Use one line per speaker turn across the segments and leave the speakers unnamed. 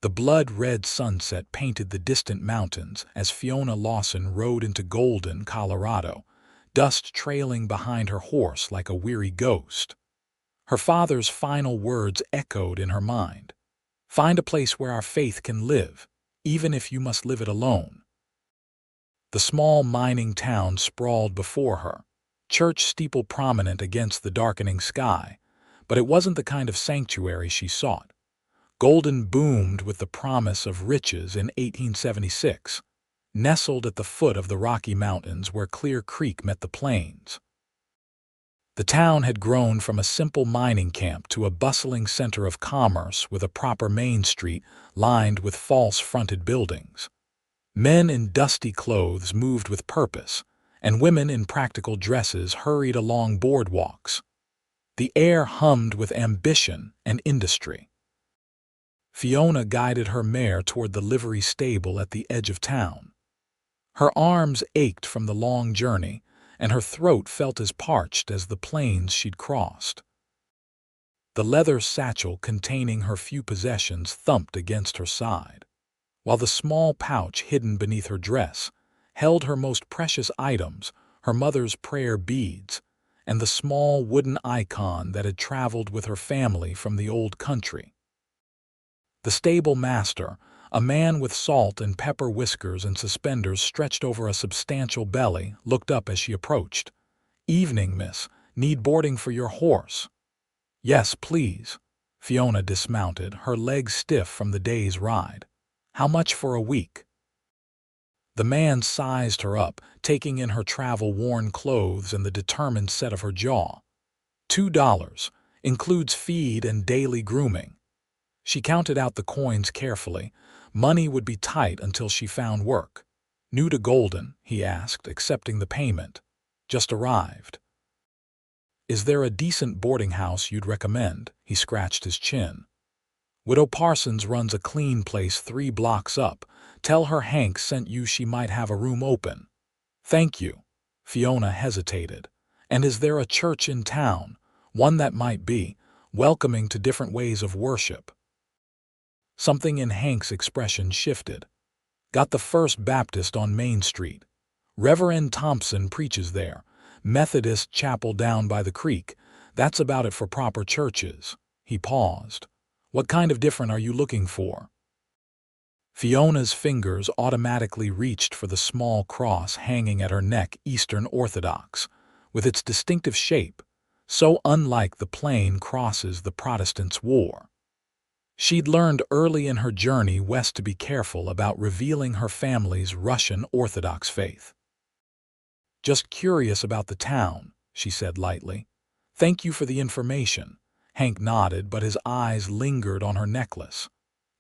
The blood-red sunset painted the distant mountains as Fiona Lawson rode into Golden, Colorado, dust trailing behind her horse like a weary ghost. Her father's final words echoed in her mind. "Find a place where our faith can live, even if you must live it alone." The small mining town sprawled before her, church steeple prominent against the darkening sky, but it wasn't the kind of sanctuary she sought. Golden boomed with the promise of riches in 1876, nestled at the foot of the Rocky Mountains where Clear Creek met the plains. The town had grown from a simple mining camp to a bustling center of commerce with a proper main street lined with false-fronted buildings. Men in dusty clothes moved with purpose, and women in practical dresses hurried along boardwalks. The air hummed with ambition and industry. Fiona guided her mare toward the livery stable at the edge of town. Her arms ached from the long journey, and her throat felt as parched as the plains she'd crossed. The leather satchel containing her few possessions thumped against her side, while the small pouch hidden beneath her dress held her most precious items, her mother's prayer beads, and the small wooden icon that had traveled with her family from the old country. The stable master, a man with salt and pepper whiskers and suspenders stretched over a substantial belly, looked up as she approached. "Evening, miss. Need boarding for your horse?" "Yes, please." Fiona dismounted, her legs stiff from the day's ride. "How much for a week?" The man sized her up, taking in her travel-worn clothes and the determined set of her jaw. $2, includes feed and daily grooming. She counted out the coins carefully. Money would be tight until she found work. "New to Golden?" he asked, accepting the payment. "Just arrived." "Is there a decent boarding house you'd recommend?" He scratched his chin. "Widow Parsons runs a clean place 3 blocks up. Tell her Hank sent you, she might have a room open." "Thank you." Fiona hesitated. "And is there a church in town? One that might be welcoming to different ways of worship?" Something in Hank's expression shifted. "Got the First Baptist on Main Street. Reverend Thompson preaches there. Methodist chapel down by the creek. That's about it for proper churches." He paused. "What kind of different are you looking for?" Fiona's fingers automatically reached for the small cross hanging at her neck, Eastern Orthodox, with its distinctive shape, so unlike the plain crosses the Protestants wore. She'd learned early in her journey west to be careful about revealing her family's Russian Orthodox faith. "Just curious about the town," she said lightly. "Thank you for the information." Hank nodded, but his eyes lingered on her necklace.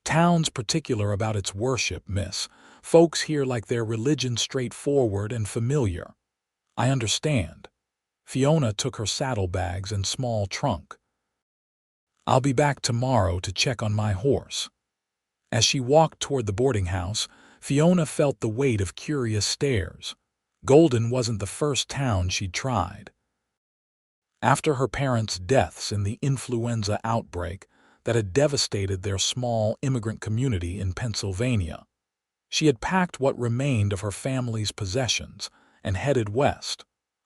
"Town's particular about its worship, miss. Folks here like their religion straightforward and familiar." "I understand." Fiona took her saddlebags and small trunk. "I'll be back tomorrow to check on my horse." As she walked toward the boarding house, Fiona felt the weight of curious stares. Golden wasn't the first town she'd tried. After her parents' deaths in the influenza outbreak that had devastated their small immigrant community in Pennsylvania, she had packed what remained of her family's possessions and headed west,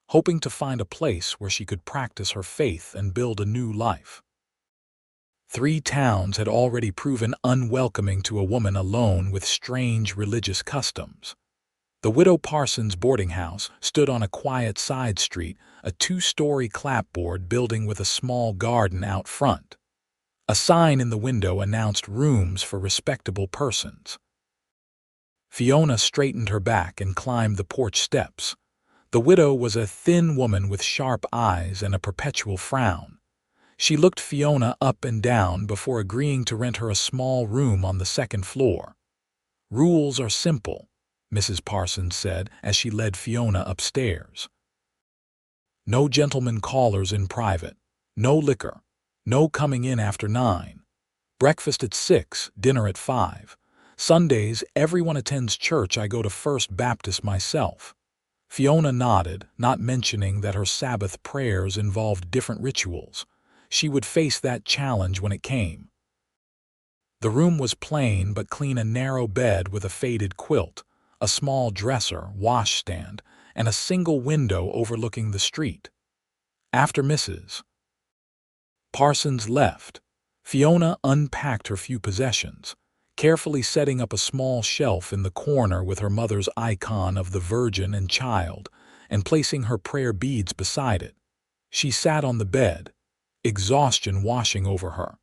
hoping to find a place where she could practice her faith and build a new life. 3 towns had already proven unwelcoming to a woman alone with strange religious customs. The Widow Parsons boarding house stood on a quiet side street, a 2-story clapboard building with a small garden out front. A sign in the window announced rooms for respectable persons. Fiona straightened her back and climbed the porch steps. The widow was a thin woman with sharp eyes and a perpetual frown. She looked Fiona up and down before agreeing to rent her a small room on the 2nd floor. "Rules are simple," Mrs. Parsons said as she led Fiona upstairs. "No gentlemen callers in private. No liquor. No coming in after 9. Breakfast at 6, dinner at 5. Sundays, everyone attends church. I go to First Baptist myself." Fiona nodded, not mentioning that her Sabbath prayers involved different rituals. She would face that challenge when it came. The room was plain but clean, a narrow bed with a faded quilt, a small dresser, washstand, and a single window overlooking the street. After Mrs. Parsons left, Fiona unpacked her few possessions, carefully setting up a small shelf in the corner with her mother's icon of the Virgin and Child, and placing her prayer beads beside it. She sat on the bed, exhaustion washing over her.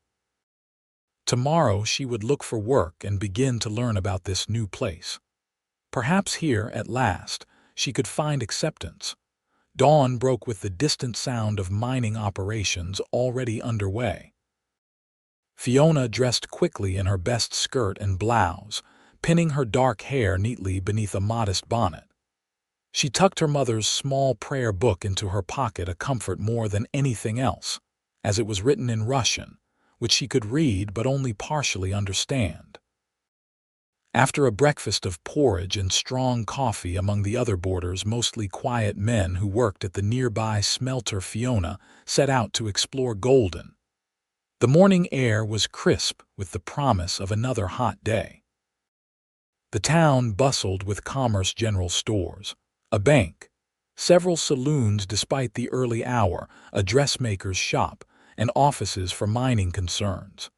Tomorrow she would look for work and begin to learn about this new place. Perhaps here, at last, she could find acceptance. Dawn broke with the distant sound of mining operations already underway. Fiona dressed quickly in her best skirt and blouse, pinning her dark hair neatly beneath a modest bonnet. She tucked her mother's small prayer book into her pocket, a comfort more than anything else, as it was written in Russian, which she could read but only partially understand. After a breakfast of porridge and strong coffee among the other boarders, mostly quiet men who worked at the nearby smelter, Fiona set out to explore Golden. The morning air was crisp with the promise of another hot day. The town bustled with commerce, general stores, a bank, several saloons despite the early hour, a dressmaker's shop, and offices for mining concerns.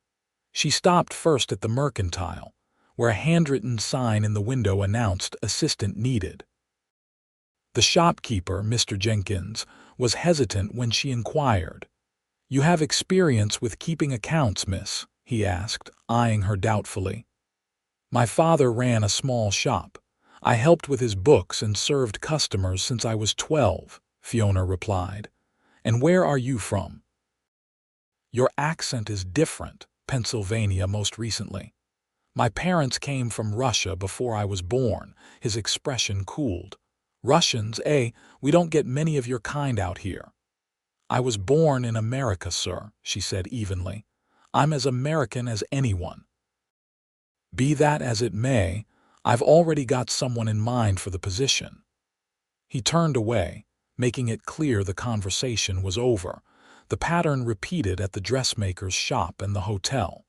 She stopped first at the Mercantile, where a handwritten sign in the window announced assistant needed. The shopkeeper, Mr. Jenkins, was hesitant when she inquired. "You have experience with keeping accounts, miss?" he asked, eyeing her doubtfully. "My father ran a small shop. I helped with his books and served customers since I was 12, Fiona replied. "And where are you from?" "Your accent is different. Pennsylvania most recently." "My parents came from Russia before I was born." His expression cooled. "Russians, eh? We don't get many of your kind out here." "I was born in America, sir," she said evenly. "I'm as American as anyone." "Be that as it may, I've already got someone in mind for the position." He turned away, making it clear the conversation was over. The pattern repeated at the dressmaker's shop and the hotel.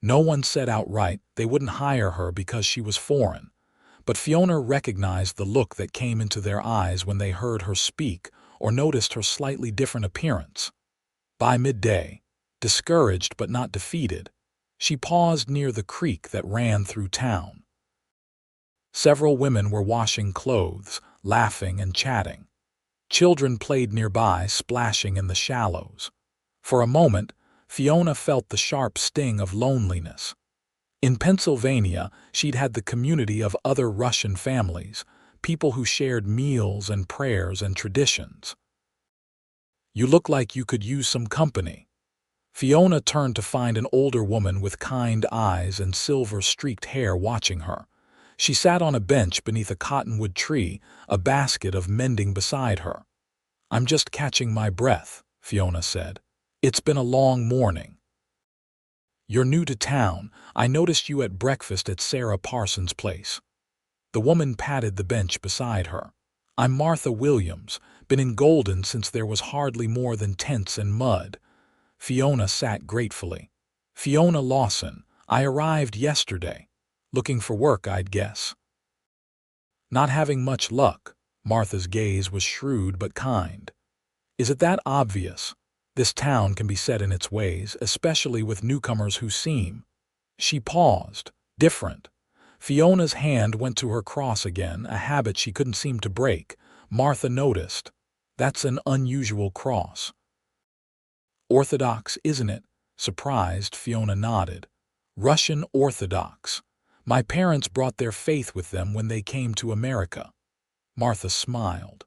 No one said outright they wouldn't hire her because she was foreign, but Fiona recognized the look that came into their eyes when they heard her speak or noticed her slightly different appearance. By midday, discouraged but not defeated, she paused near the creek that ran through town. Several women were washing clothes, laughing and chatting. Children played nearby, splashing in the shallows. For a moment, Fiona felt the sharp sting of loneliness. In Pennsylvania, she'd had the community of other Russian families, people who shared meals and prayers and traditions. "You look like you could use some company." Fiona turned to find an older woman with kind eyes and silver-streaked hair watching her. She sat on a bench beneath a cottonwood tree, a basket of mending beside her. "I'm just catching my breath," Fiona said. "It's been a long morning." "You're new to town. I noticed you at breakfast at Sarah Parsons' place." The woman patted the bench beside her. "I'm Martha Williams, been in Golden since there was hardly more than tents and mud." Fiona sat gratefully. "Fiona Lawson. I arrived yesterday. Looking for work, I'd guess." "Not having much luck." Martha's gaze was shrewd but kind. "Is it that obvious? This town can be set in its ways, especially with newcomers who seem—" She paused. "Different." Fiona's hand went to her cross again, a habit she couldn't seem to break. Martha noticed. "That's an unusual cross." "Orthodox, isn't it?" Surprised, Fiona nodded. "Russian Orthodox. My parents brought their faith with them when they came to America." Martha smiled.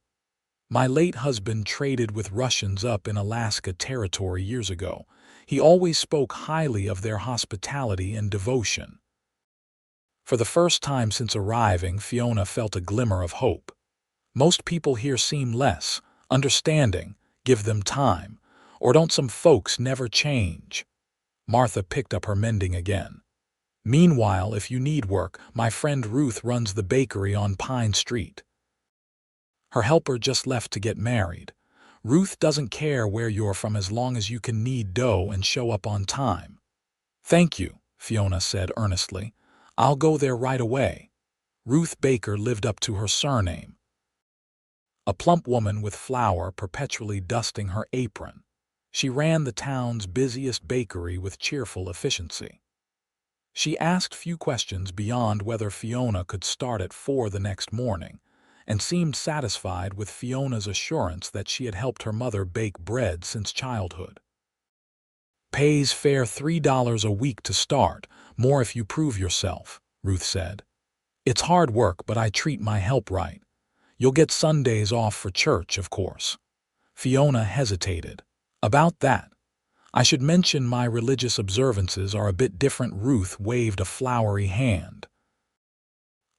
"My late husband traded with Russians up in Alaska Territory years ago. He always spoke highly of their hospitality and devotion." For the first time since arriving, Fiona felt a glimmer of hope. Most people here seem less understanding, give them time, or don't some folks never change? Martha picked up her mending again. "Meanwhile, if you need work, my friend Ruth runs the bakery on Pine Street. Her helper just left to get married. Ruth doesn't care where you're from as long as you can knead dough and show up on time." "Thank you," Fiona said earnestly. "I'll go there right away." Ruth Baker lived up to her surname, a plump woman with flour perpetually dusting her apron. She ran the town's busiest bakery with cheerful efficiency. She asked few questions beyond whether Fiona could start at 4 the next morning, and seemed satisfied with Fiona's assurance that she had helped her mother bake bread since childhood. "Pays fair $3 a week to start, more if you prove yourself," Ruth said. "It's hard work, but I treat my help right. You'll get Sundays off for church, of course." Fiona hesitated. "About that, I should mention my religious observances are a bit different." Ruth waved a floury hand.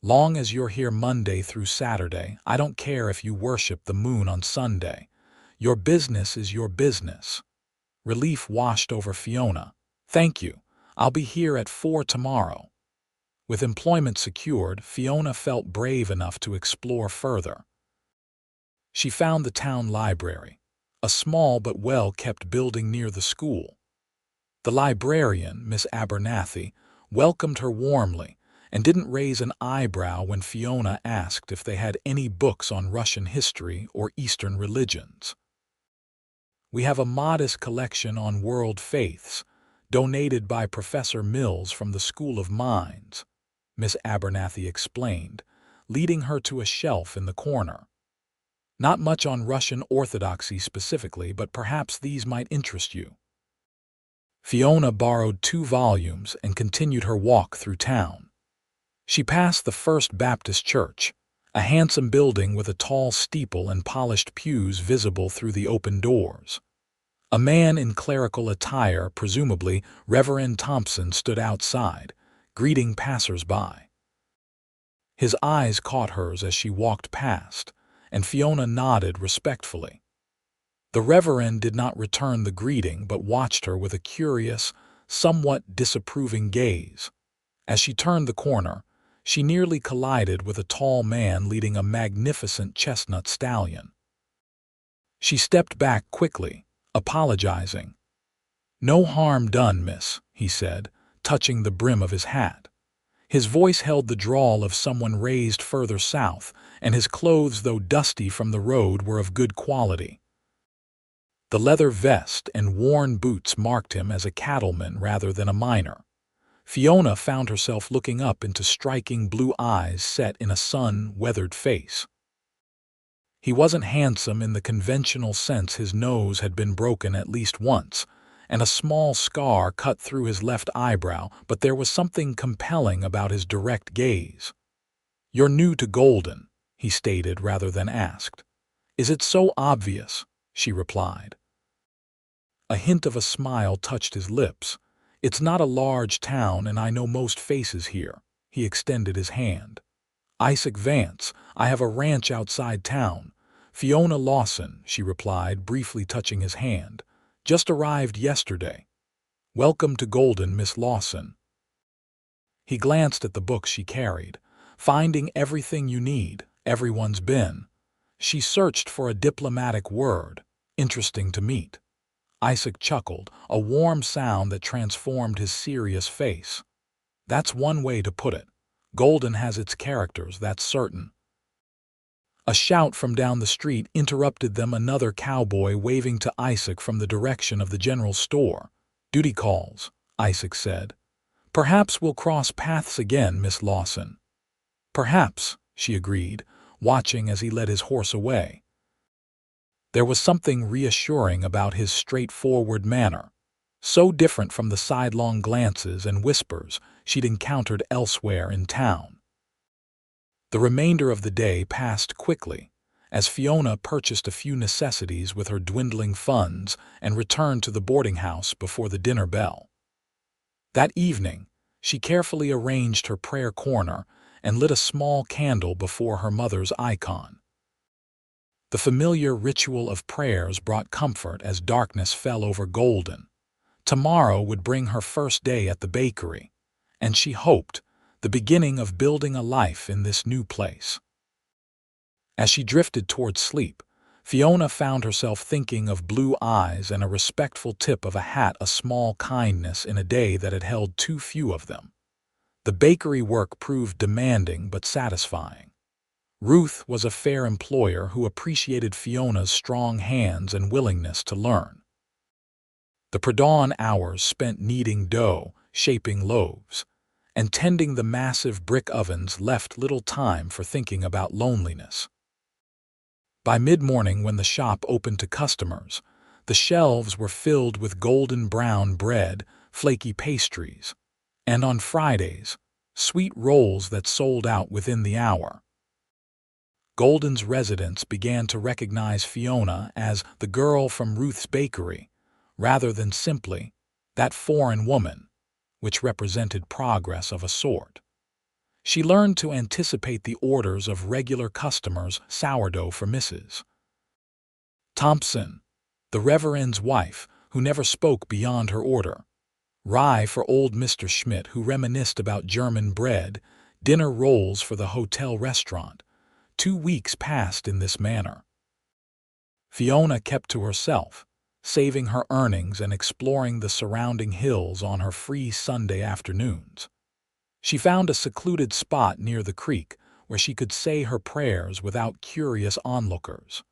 "Long as you're here Monday through Saturday, I don't care if you worship the moon on Sunday. Your business is your business." Relief washed over Fiona. "Thank you. I'll be here at 4 tomorrow." With employment secured, Fiona felt brave enough to explore further. She found the town library, a small but well-kept building near the school. The librarian, Miss Abernathy, welcomed her warmly and didn't raise an eyebrow when Fiona asked if they had any books on Russian history or Eastern religions. "We have a modest collection on world faiths, donated by Professor Mills from the School of Mines," Miss Abernathy explained, leading her to a shelf in the corner. "Not much on Russian Orthodoxy specifically, but perhaps these might interest you." Fiona borrowed 2 volumes and continued her walk through town. She passed the First Baptist Church, a handsome building with a tall steeple and polished pews visible through the open doors. A man in clerical attire, presumably Reverend Thompson, stood outside, greeting passers-by. His eyes caught hers as she walked past, and Fiona nodded respectfully. The Reverend did not return the greeting but watched her with a curious, somewhat disapproving gaze. As she turned the corner, she nearly collided with a tall man leading a magnificent chestnut stallion. She stepped back quickly, apologizing. "No harm done, miss," he said, touching the brim of his hat. His voice held the drawl of someone raised further south, and his clothes, though dusty from the road, were of good quality. The leather vest and worn boots marked him as a cattleman rather than a miner. Fiona found herself looking up into striking blue eyes set in a sun-weathered face. He wasn't handsome in the conventional sense. His nose had been broken at least once, and a small scar cut through his left eyebrow, but there was something compelling about his direct gaze. "You're new to Golden," he stated rather than asked. "Is it so obvious?" she replied. A hint of a smile touched his lips. "It's not a large town, and I know most faces here." He extended his hand. "Isaac Vance. I have a ranch outside town." "Fiona Lawson," she replied, briefly touching his hand. "Just arrived yesterday." "Welcome to Golden, Miss Lawson." He glanced at the book she carried. "Finding everything you need. Everyone's been." She searched for a diplomatic word. "Interesting to meet." Isaac chuckled, a warm sound that transformed his serious face. "That's one way to put it. Golden has its characters, that's certain." A shout from down the street interrupted them, another cowboy waving to Isaac from the direction of the general store. "Duty calls," Isaac said. "Perhaps we'll cross paths again, Miss Lawson." "Perhaps," she agreed, watching as he led his horse away. There was something reassuring about his straightforward manner, so different from the sidelong glances and whispers she'd encountered elsewhere in town. The remainder of the day passed quickly, as Fiona purchased a few necessities with her dwindling funds and returned to the boarding house before the dinner bell. That evening, she carefully arranged her prayer corner and lit a small candle before her mother's icon. The familiar ritual of prayers brought comfort as darkness fell over Golden. Tomorrow would bring her first day at the bakery, and she hoped, the beginning of building a life in this new place. As she drifted toward sleep, Fiona found herself thinking of blue eyes and a respectful tip of a hat, a small kindness in a day that had held too few of them. The bakery work proved demanding but satisfying. Ruth was a fair employer who appreciated Fiona's strong hands and willingness to learn. The pre-dawn hours spent kneading dough, shaping loaves, and tending the massive brick ovens left little time for thinking about loneliness. By mid-morning, when the shop opened to customers, the shelves were filled with golden brown bread, flaky pastries, and on Fridays, sweet rolls that sold out within the hour. Golden's residents began to recognize Fiona as the girl from Ruth's bakery, rather than simply that foreign woman, which represented progress of a sort. She learned to anticipate the orders of regular customers, sourdough for Mrs. Thompson, the Reverend's wife, who never spoke beyond her order, rye for old Mr. Schmidt, who reminisced about German bread, dinner rolls for the hotel restaurant. 2 weeks passed in this manner. Fiona kept to herself, saving her earnings and exploring the surrounding hills on her free Sunday afternoons. She found a secluded spot near the creek where she could say her prayers without curious onlookers.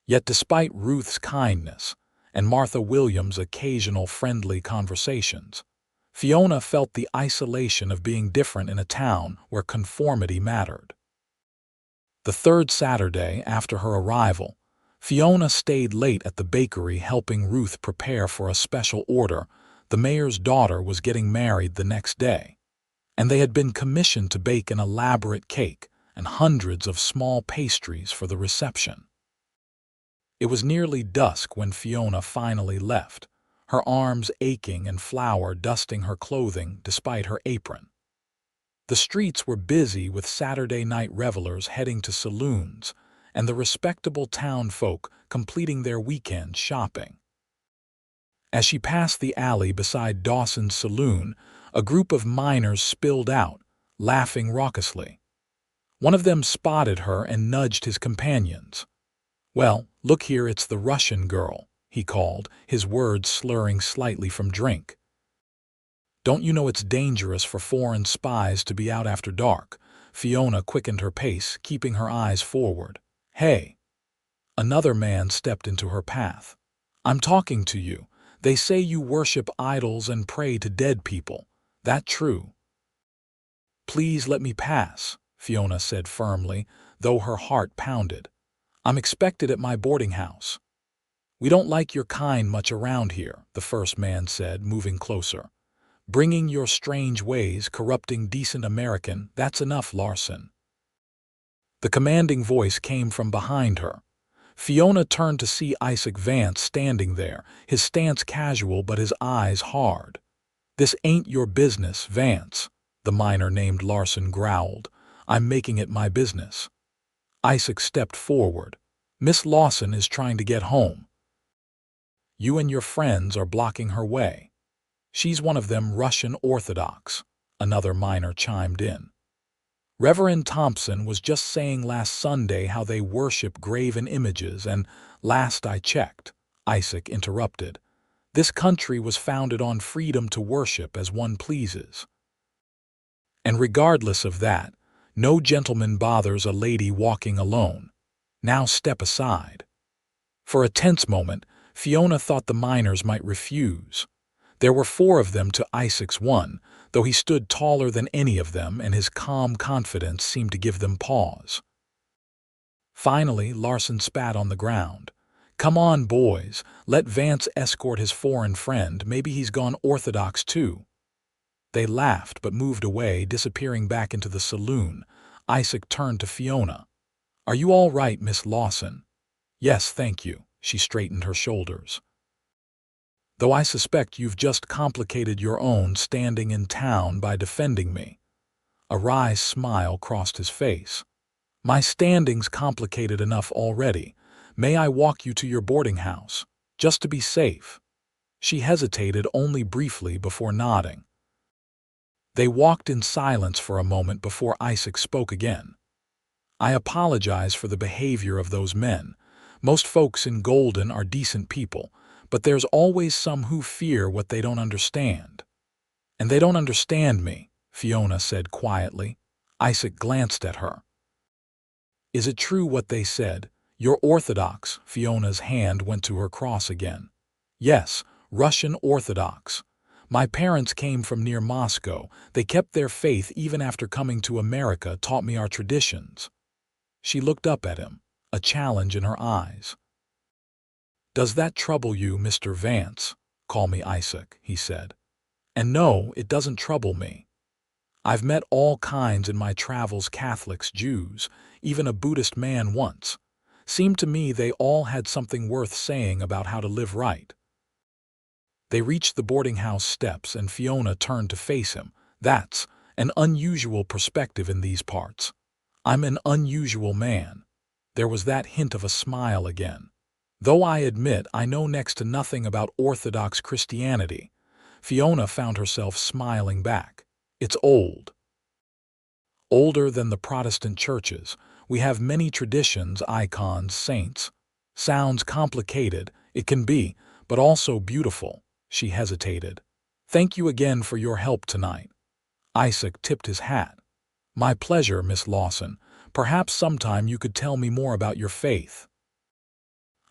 Yet despite Ruth's kindness and Martha Williams' occasional friendly conversations, Fiona felt the isolation of being different in a town where conformity mattered. The third Saturday after her arrival, Fiona stayed late at the bakery helping Ruth prepare for a special order. The mayor's daughter was getting married the next day, and they had been commissioned to bake an elaborate cake and hundreds of small pastries for the reception. It was nearly dusk when Fiona finally left, her arms aching and flour dusting her clothing despite her apron. The streets were busy with Saturday night revelers heading to saloons and the respectable town folk completing their weekend shopping. As she passed the alley beside Dawson's saloon, a group of miners spilled out, laughing raucously. One of them spotted her and nudged his companions. "Well, look here, it's the Russian girl," he called, his words slurring slightly from drink. "Don't you know it's dangerous for foreign spies to be out after dark?" Fiona quickened her pace, keeping her eyes forward. "Hey!" Another man stepped into her path. "I'm talking to you. They say you worship idols and pray to dead people. That true?" "Please let me pass," Fiona said firmly, though her heart pounded. "I'm expected at my boarding house." "We don't like your kind much around here," the first man said, moving closer. "Bringing your strange ways, corrupting decent American, that's enough, Lawson." The commanding voice came from behind her. Fiona turned to see Isaac Vance standing there, his stance casual but his eyes hard. "This ain't your business, Vance," the miner named Lawson growled. "I'm making it my business." Isaac stepped forward. "Miss Lawson is trying to get home. You and your friends are blocking her way." "She's one of them Russian Orthodox," another miner chimed in. "Reverend Thompson was just saying last Sunday how they worship graven images, and last I checked," Isaac interrupted, "this country was founded on freedom to worship as one pleases. And regardless of that, no gentleman bothers a lady walking alone. Now step aside." For a tense moment, Fiona thought the miners might refuse. There were 4 of them to Isaac's 1, though he stood taller than any of them and his calm confidence seemed to give them pause. Finally, Lawson spat on the ground. "Come on, boys, let Vance escort his foreign friend. Maybe he's gone Orthodox too." They laughed but moved away, disappearing back into the saloon. Isaac turned to Fiona. "Are you all right, Miss Lawson?" "Yes, thank you." She straightened her shoulders. "Though I suspect you've just complicated your own standing in town by defending me." A wry smile crossed his face. "My standing's complicated enough already. May I walk you to your boarding house, just to be safe?" She hesitated only briefly before nodding. They walked in silence for a moment before Isaac spoke again. "I apologize for the behavior of those men. Most folks in Golden are decent people, but there's always some who fear what they don't understand. And they don't understand me, Fiona said quietly. Isaac glanced at her. Is it true what they said? You're Orthodox. Fiona's hand went to her cross again. Yes, Russian Orthodox. My parents came from near Moscow. They kept their faith even after coming to America, taught me our traditions. She looked up at him, a challenge in her eyes. Does that trouble you, Mr. Vance? Call me Isaac, he said. And no, it doesn't trouble me. I've met all kinds in my travels, Catholics, Jews, even a Buddhist man once. Seemed to me they all had something worth saying about how to live right. They reached the boarding house steps and Fiona turned to face him. That's an unusual perspective in these parts. I'm an unusual man. There was that hint of a smile again. Though I admit I know next to nothing about Orthodox Christianity, Fiona found herself smiling back. It's old. Older than the Protestant churches. We have many traditions, icons, saints. Sounds complicated. It can be, but also beautiful. She hesitated. Thank you again for your help tonight. Isaac tipped his hat. My pleasure, Miss Lawson. Perhaps sometime you could tell me more about your faith.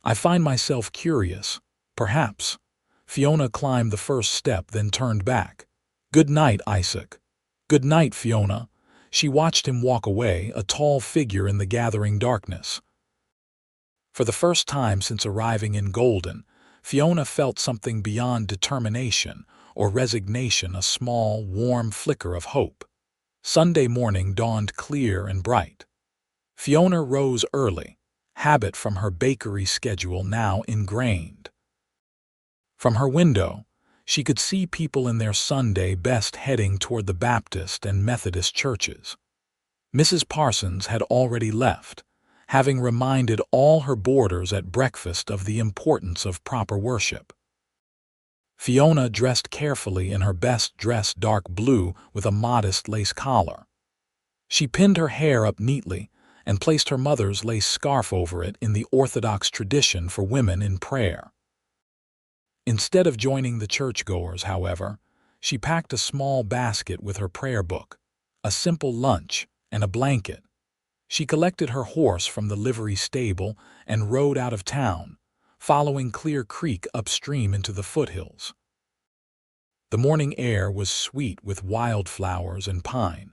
I find myself curious. Perhaps. Fiona climbed the first step, then turned back. Good night, Isaac. Good night, Fiona. She watched him walk away, a tall figure in the gathering darkness. For the first time since arriving in Golden, Fiona felt something beyond determination or resignation, a small, warm flicker of hope. Sunday morning dawned clear and bright. Fiona rose early, habit from her bakery schedule now ingrained. From her window, she could see people in their Sunday best heading toward the Baptist and Methodist churches. Mrs. Parsons had already left, having reminded all her boarders at breakfast of the importance of proper worship. Fiona dressed carefully in her best dress, dark blue with a modest lace collar. She pinned her hair up neatly and placed her mother's lace scarf over it in the Orthodox tradition for women in prayer. Instead of joining the churchgoers, however, she packed a small basket with her prayer book, a simple lunch, and a blanket. She collected her horse from the livery stable and rode out of town, following Clear Creek upstream into the foothills. The morning air was sweet with wildflowers and pine,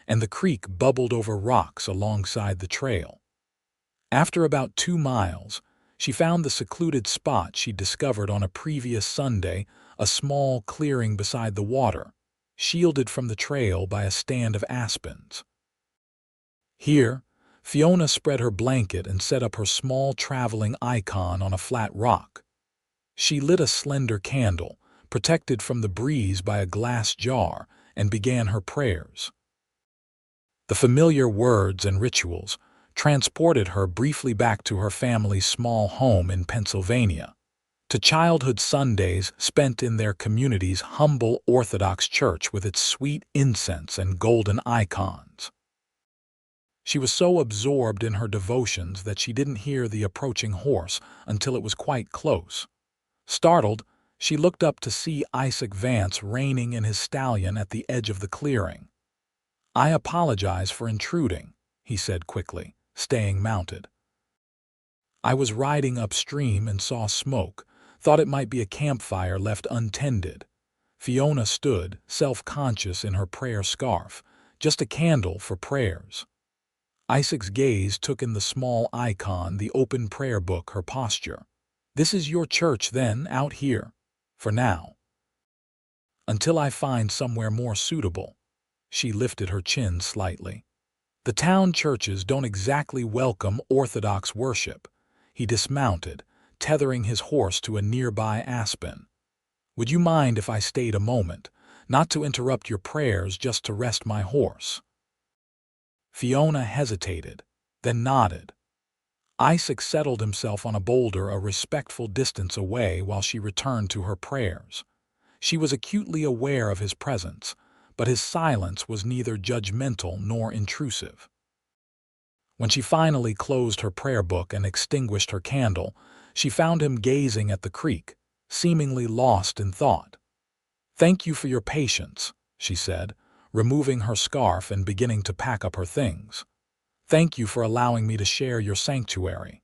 and the creek bubbled over rocks alongside the trail. After about 2 miles, she found the secluded spot she'd discovered on a previous Sunday, a small clearing beside the water, shielded from the trail by a stand of aspens. Here, Fiona spread her blanket and set up her small traveling icon on a flat rock. She lit a slender candle, protected from the breeze by a glass jar, and began her prayers. The familiar words and rituals transported her briefly back to her family's small home in Pennsylvania, to childhood Sundays spent in their community's humble Orthodox church with its sweet incense and golden icons. She was so absorbed in her devotions that she didn't hear the approaching horse until it was quite close. Startled, she looked up to see Isaac Vance reining in his stallion at the edge of the clearing. I apologize for intruding, he said quickly, staying mounted. I was riding upstream and saw smoke, thought it might be a campfire left untended. Fiona stood, self-conscious in her prayer scarf, just a candle for prayers. Isaac's gaze took in the small icon, the open prayer book, her posture. This is your church then, out here? For now. Until I find somewhere more suitable. She lifted her chin slightly. The town churches don't exactly welcome Orthodox worship. He dismounted, tethering his horse to a nearby aspen. Would you mind if I stayed a moment, not to interrupt your prayers, just to rest my horse? Fiona hesitated, then nodded. Isaac settled himself on a boulder a respectful distance away while she returned to her prayers. She was acutely aware of his presence, but his silence was neither judgmental nor intrusive. When she finally closed her prayer book and extinguished her candle, she found him gazing at the creek, seemingly lost in thought. "Thank you for your patience," she said, removing her scarf and beginning to pack up her things. "Thank you for allowing me to share your sanctuary."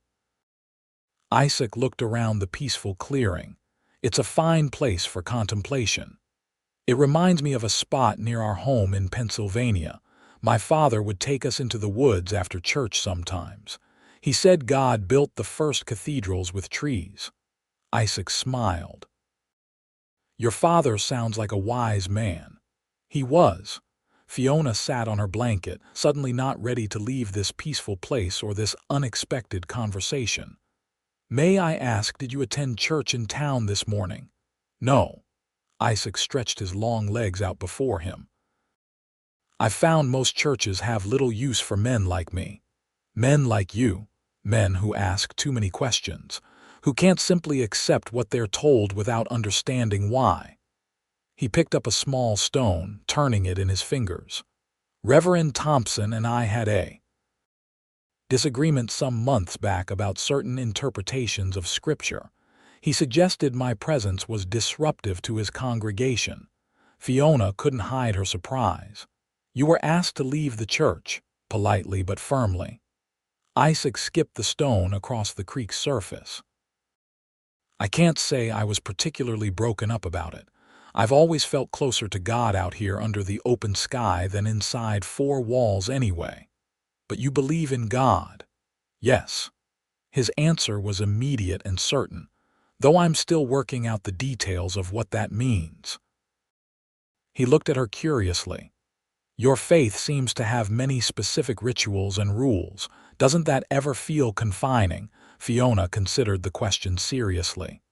Isaac looked around the peaceful clearing. "It's a fine place for contemplation. It reminds me of a spot near our home in Pennsylvania. My father would take us into the woods after church sometimes. He said God built the first cathedrals with trees." Isaac smiled. "Your father sounds like a wise man." He was. Fiona sat on her blanket, suddenly not ready to leave this peaceful place or this unexpected conversation. "May I ask, did you attend church in town this morning?" "No." Isaac stretched his long legs out before him. "I've found most churches have little use for men like me. Men like you. Men who ask too many questions. Who can't simply accept what they're told without understanding why." He picked up a small stone, turning it in his fingers. "Reverend Thompson and I had a disagreement some months back about certain interpretations of Scripture. He suggested my presence was disruptive to his congregation." Fiona couldn't hide her surprise. "You were asked to leave the church," politely but firmly. Isaac skipped the stone across the creek's surface. "I can't say I was particularly broken up about it. I've always felt closer to God out here under the open sky than inside four walls anyway." "But you believe in God?" "Yes." His answer was immediate and certain, though I'm still working out the details of what that means. He looked at her curiously. "Your faith seems to have many specific rituals and rules. Doesn't that ever feel confining?" Fiona considered the question seriously.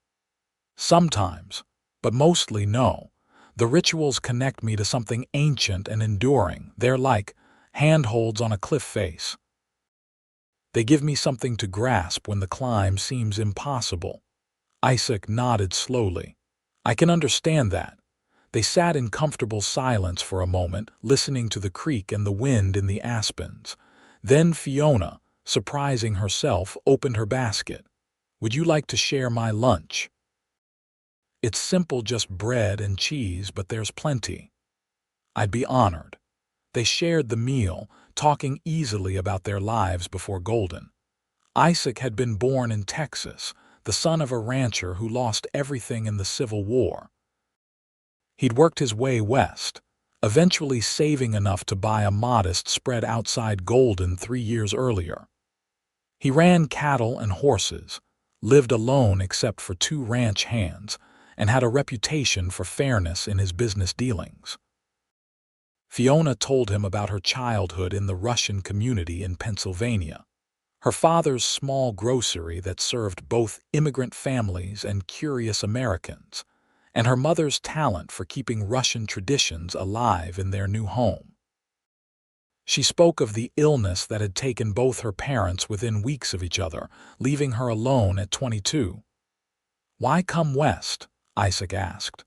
"Sometimes, but mostly no. The rituals connect me to something ancient and enduring. They're like handholds on a cliff face. They give me something to grasp when the climb seems impossible." Isaac nodded slowly. "I can understand that." They sat in comfortable silence for a moment, listening to the creek and the wind in the aspens. Then Fiona, surprising herself, opened her basket. "Would you like to share my lunch?" "It's simple, just bread and cheese, but there's plenty." "I'd be honored." They shared the meal, talking easily about their lives before Golden. Isaac had been born in Texas, the son of a rancher who lost everything in the Civil War. He'd worked his way west, eventually saving enough to buy a modest spread outside Golden 3 years earlier. He ran cattle and horses, lived alone except for 2 ranch hands, and had a reputation for fairness in his business dealings. Fiona told him about her childhood in the Russian community in Pennsylvania, her father's small grocery that served both immigrant families and curious Americans, and her mother's talent for keeping Russian traditions alive in their new home. She spoke of the illness that had taken both her parents within weeks of each other, leaving her alone at 22. "Why come west?" Isaac asked.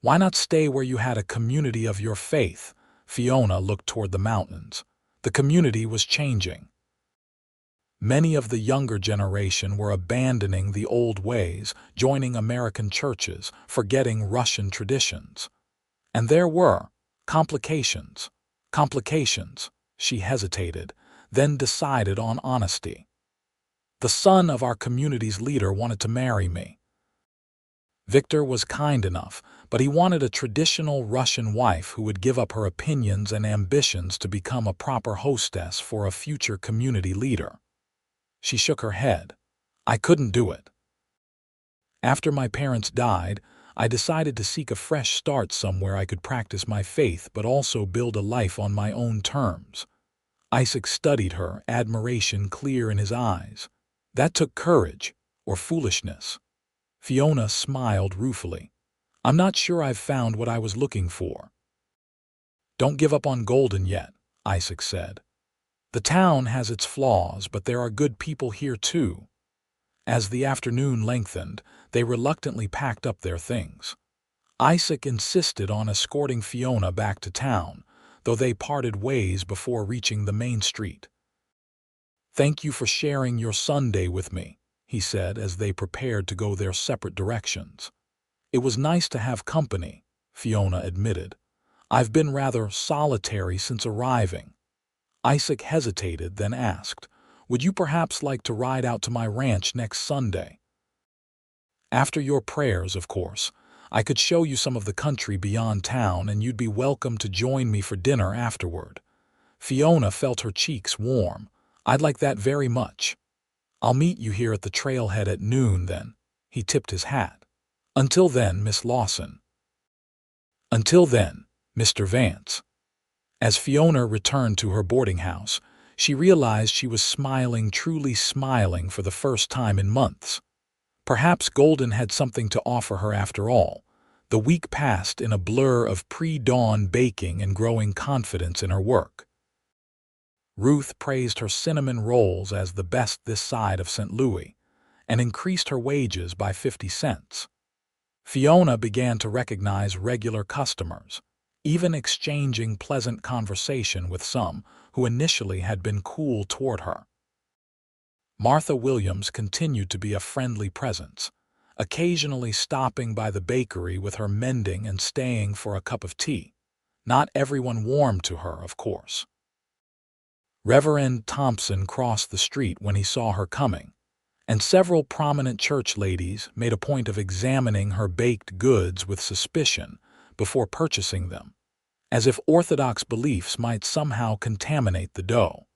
"Why not stay where you had a community of your faith?" Fiona looked toward the mountains. The community was changing. Many of the younger generation were abandoning the old ways, joining American churches, forgetting Russian traditions. And there were complications. Complications. She hesitated, then decided on honesty. "The son of our community's leader wanted to marry me. Victor was kind enough, but he wanted a traditional Russian wife who would give up her opinions and ambitions to become a proper hostess for a future community leader." She shook her head. "I couldn't do it. After my parents died, I decided to seek a fresh start somewhere I could practice my faith but also build a life on my own terms." Isaac studied her, admiration clear in his eyes. "That took courage, or foolishness." Fiona smiled ruefully. "I'm not sure I've found what I was looking for." "Don't give up on Golden yet," Isaac said. "The town has its flaws, but there are good people here too." As the afternoon lengthened, they reluctantly packed up their things. Isaac insisted on escorting Fiona back to town, though they parted ways before reaching the main street. "Thank you for sharing your Sunday with me," he said as they prepared to go their separate directions. "It was nice to have company," Fiona admitted. "I've been rather solitary since arriving." Isaac hesitated, then asked, "Would you perhaps like to ride out to my ranch next Sunday?" "After your prayers, of course. I could show you some of the country beyond town, and you'd be welcome to join me for dinner afterward." Fiona felt her cheeks warm. "I'd like that very much." "I'll meet you here at the trailhead at noon, then." He tipped his hat. "Until then, Miss Lawson." "Until then, Mr. Vance." As Fiona returned to her boarding house, she realized she was smiling, truly smiling for the first time in months. Perhaps Golden had something to offer her after all. The week passed in a blur of pre-dawn baking and growing confidence in her work. Ruth praised her cinnamon rolls as the best this side of St. Louis, and increased her wages by 50 cents. Fiona began to recognize regular customers, even exchanging pleasant conversation with some who initially had been cool toward her. Martha Williams continued to be a friendly presence, occasionally stopping by the bakery with her mending and staying for a cup of tea. Not everyone warmed to her, of course. Reverend Thompson crossed the street when he saw her coming, and several prominent church ladies made a point of examining her baked goods with suspicion before purchasing them, as if Orthodox beliefs might somehow contaminate the dough.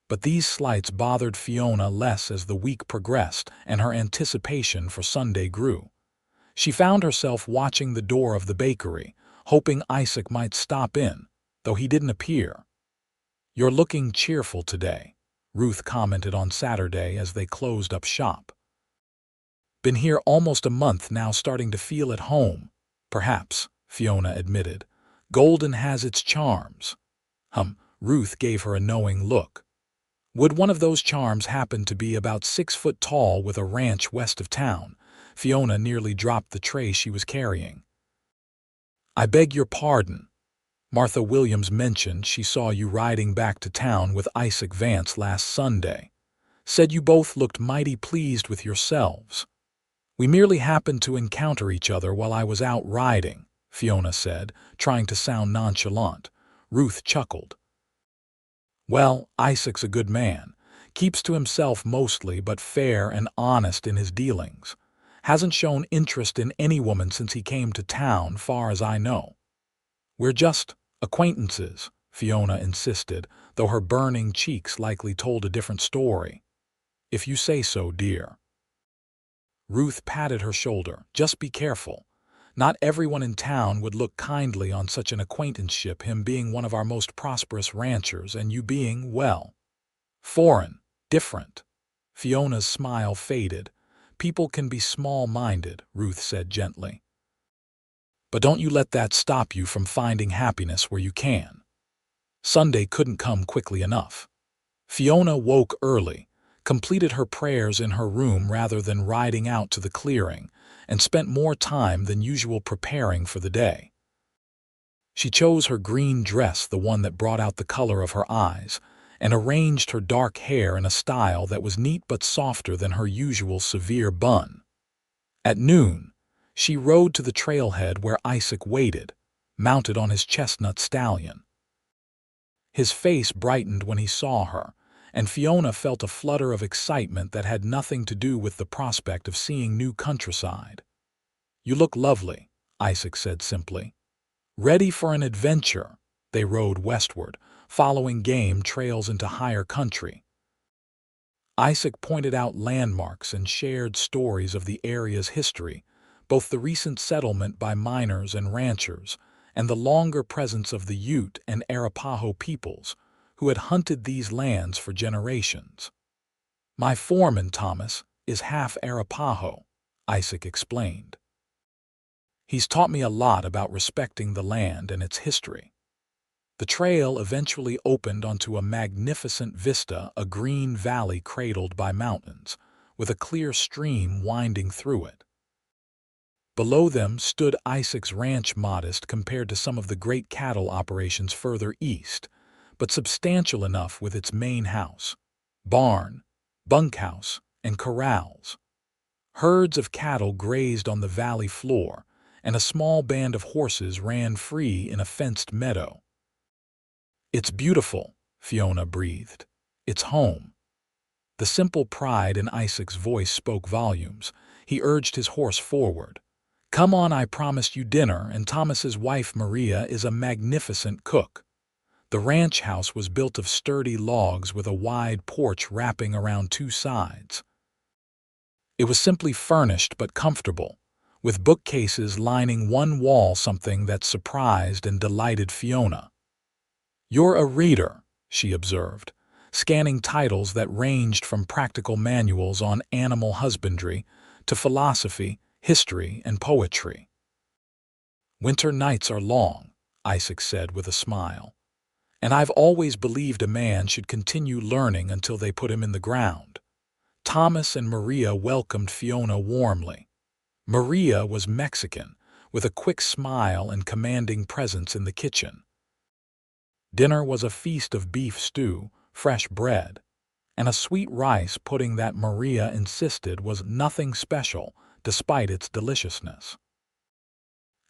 But these slights bothered Fiona less as the week progressed and her anticipation for Sunday grew. She found herself watching the door of the bakery, hoping Isaac might stop in, though he didn't appear. "You're looking cheerful today," Ruth commented on Saturday as they closed up shop. "Been here almost a month now, starting to feel at home." "Perhaps," Fiona admitted. "Golden has its charms." Ruth gave her a knowing look. Would one of those charms happen to be about 6 foot tall with a ranch west of town? Fiona nearly dropped the tray she was carrying. "I beg your pardon. Martha Williams mentioned she saw you riding back to town with Isaac Vance last Sunday. Said you both looked mighty pleased with yourselves." "We merely happened to encounter each other while I was out riding," Fiona said, trying to sound nonchalant. Ruth chuckled. "Well, Isaac's a good man. Keeps to himself mostly, but fair and honest in his dealings. Hasn't shown interest in any woman since he came to town, far as I know." "We're just acquaintances," Fiona insisted, though her burning cheeks likely told a different story. "If you say so, dear." Ruth patted her shoulder. "Just be careful. Not everyone in town would look kindly on such an acquaintanceship, him being one of our most prosperous ranchers and you being, well, foreign, different." Fiona's smile faded. "People can be small-minded," Ruth said gently. "But don't you let that stop you from finding happiness where you can." Sunday couldn't come quickly enough. Fiona woke early, completed her prayers in her room rather than riding out to the clearing, and spent more time than usual preparing for the day. She chose her green dress, the one that brought out the color of her eyes, and arranged her dark hair in a style that was neat but softer than her usual severe bun. At noon, she rode to the trailhead where Isaac waited, mounted on his chestnut stallion. His face brightened when he saw her, and Fiona felt a flutter of excitement that had nothing to do with the prospect of seeing new countryside. "You look lovely," Isaac said simply. Ready for an adventure, they rode westward, following game trails into higher country. Isaac pointed out landmarks and shared stories of the area's history, both the recent settlement by miners and ranchers, and the longer presence of the Ute and Arapaho peoples, who had hunted these lands for generations. "My foreman, Thomas, is half Arapaho," Isaac explained. "He's taught me a lot about respecting the land and its history." The trail eventually opened onto a magnificent vista, a green valley cradled by mountains, with a clear stream winding through it. Below them stood Isaac's ranch, modest compared to some of the great cattle operations further east, but substantial enough with its main house, barn, bunkhouse, and corrals. Herds of cattle grazed on the valley floor, and a small band of horses ran free in a fenced meadow. "It's beautiful," Fiona breathed. "It's home." The simple pride in Isaac's voice spoke volumes. He urged his horse forward. "Come on, I promised you dinner, and Thomas's wife Maria is a magnificent cook." The ranch house was built of sturdy logs with a wide porch wrapping around two sides. It was simply furnished but comfortable, with bookcases lining one wall, something that surprised and delighted Fiona. "You're a reader," she observed, scanning titles that ranged from practical manuals on animal husbandry to philosophy, history, and poetry. "Winter nights are long," Isaac said with a smile, "and I've always believed a man should continue learning until they put him in the ground." Thomas and Maria welcomed Fiona warmly. Maria was Mexican, with a quick smile and commanding presence in the kitchen. Dinner was a feast of beef stew, fresh bread, and a sweet rice pudding that Maria insisted was nothing special despite its deliciousness.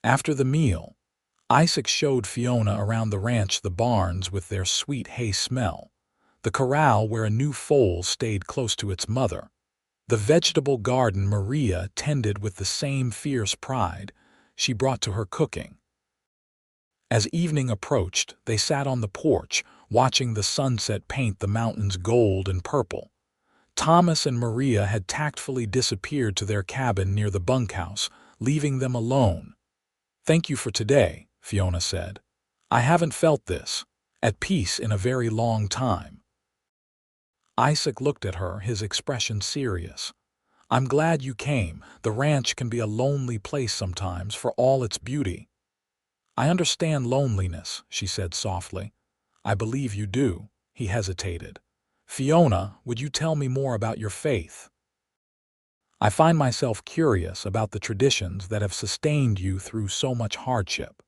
After the meal, Isaac showed Fiona around the ranch, the barns with their sweet hay smell, the corral where a new foal stayed close to its mother, the vegetable garden Maria tended with the same fierce pride she brought to her cooking. As evening approached, they sat on the porch, watching the sunset paint the mountains gold and purple. Thomas and Maria had tactfully disappeared to their cabin near the bunkhouse, leaving them alone. "Thank you for today," Fiona said. "I haven't felt this at peace in a very long time." Isaac looked at her, his expression serious. "I'm glad you came. The ranch can be a lonely place sometimes, for all its beauty." "I understand loneliness," she said softly. "I believe you do." He hesitated. "Fiona, would you tell me more about your faith? I find myself curious about the traditions that have sustained you through so much hardship."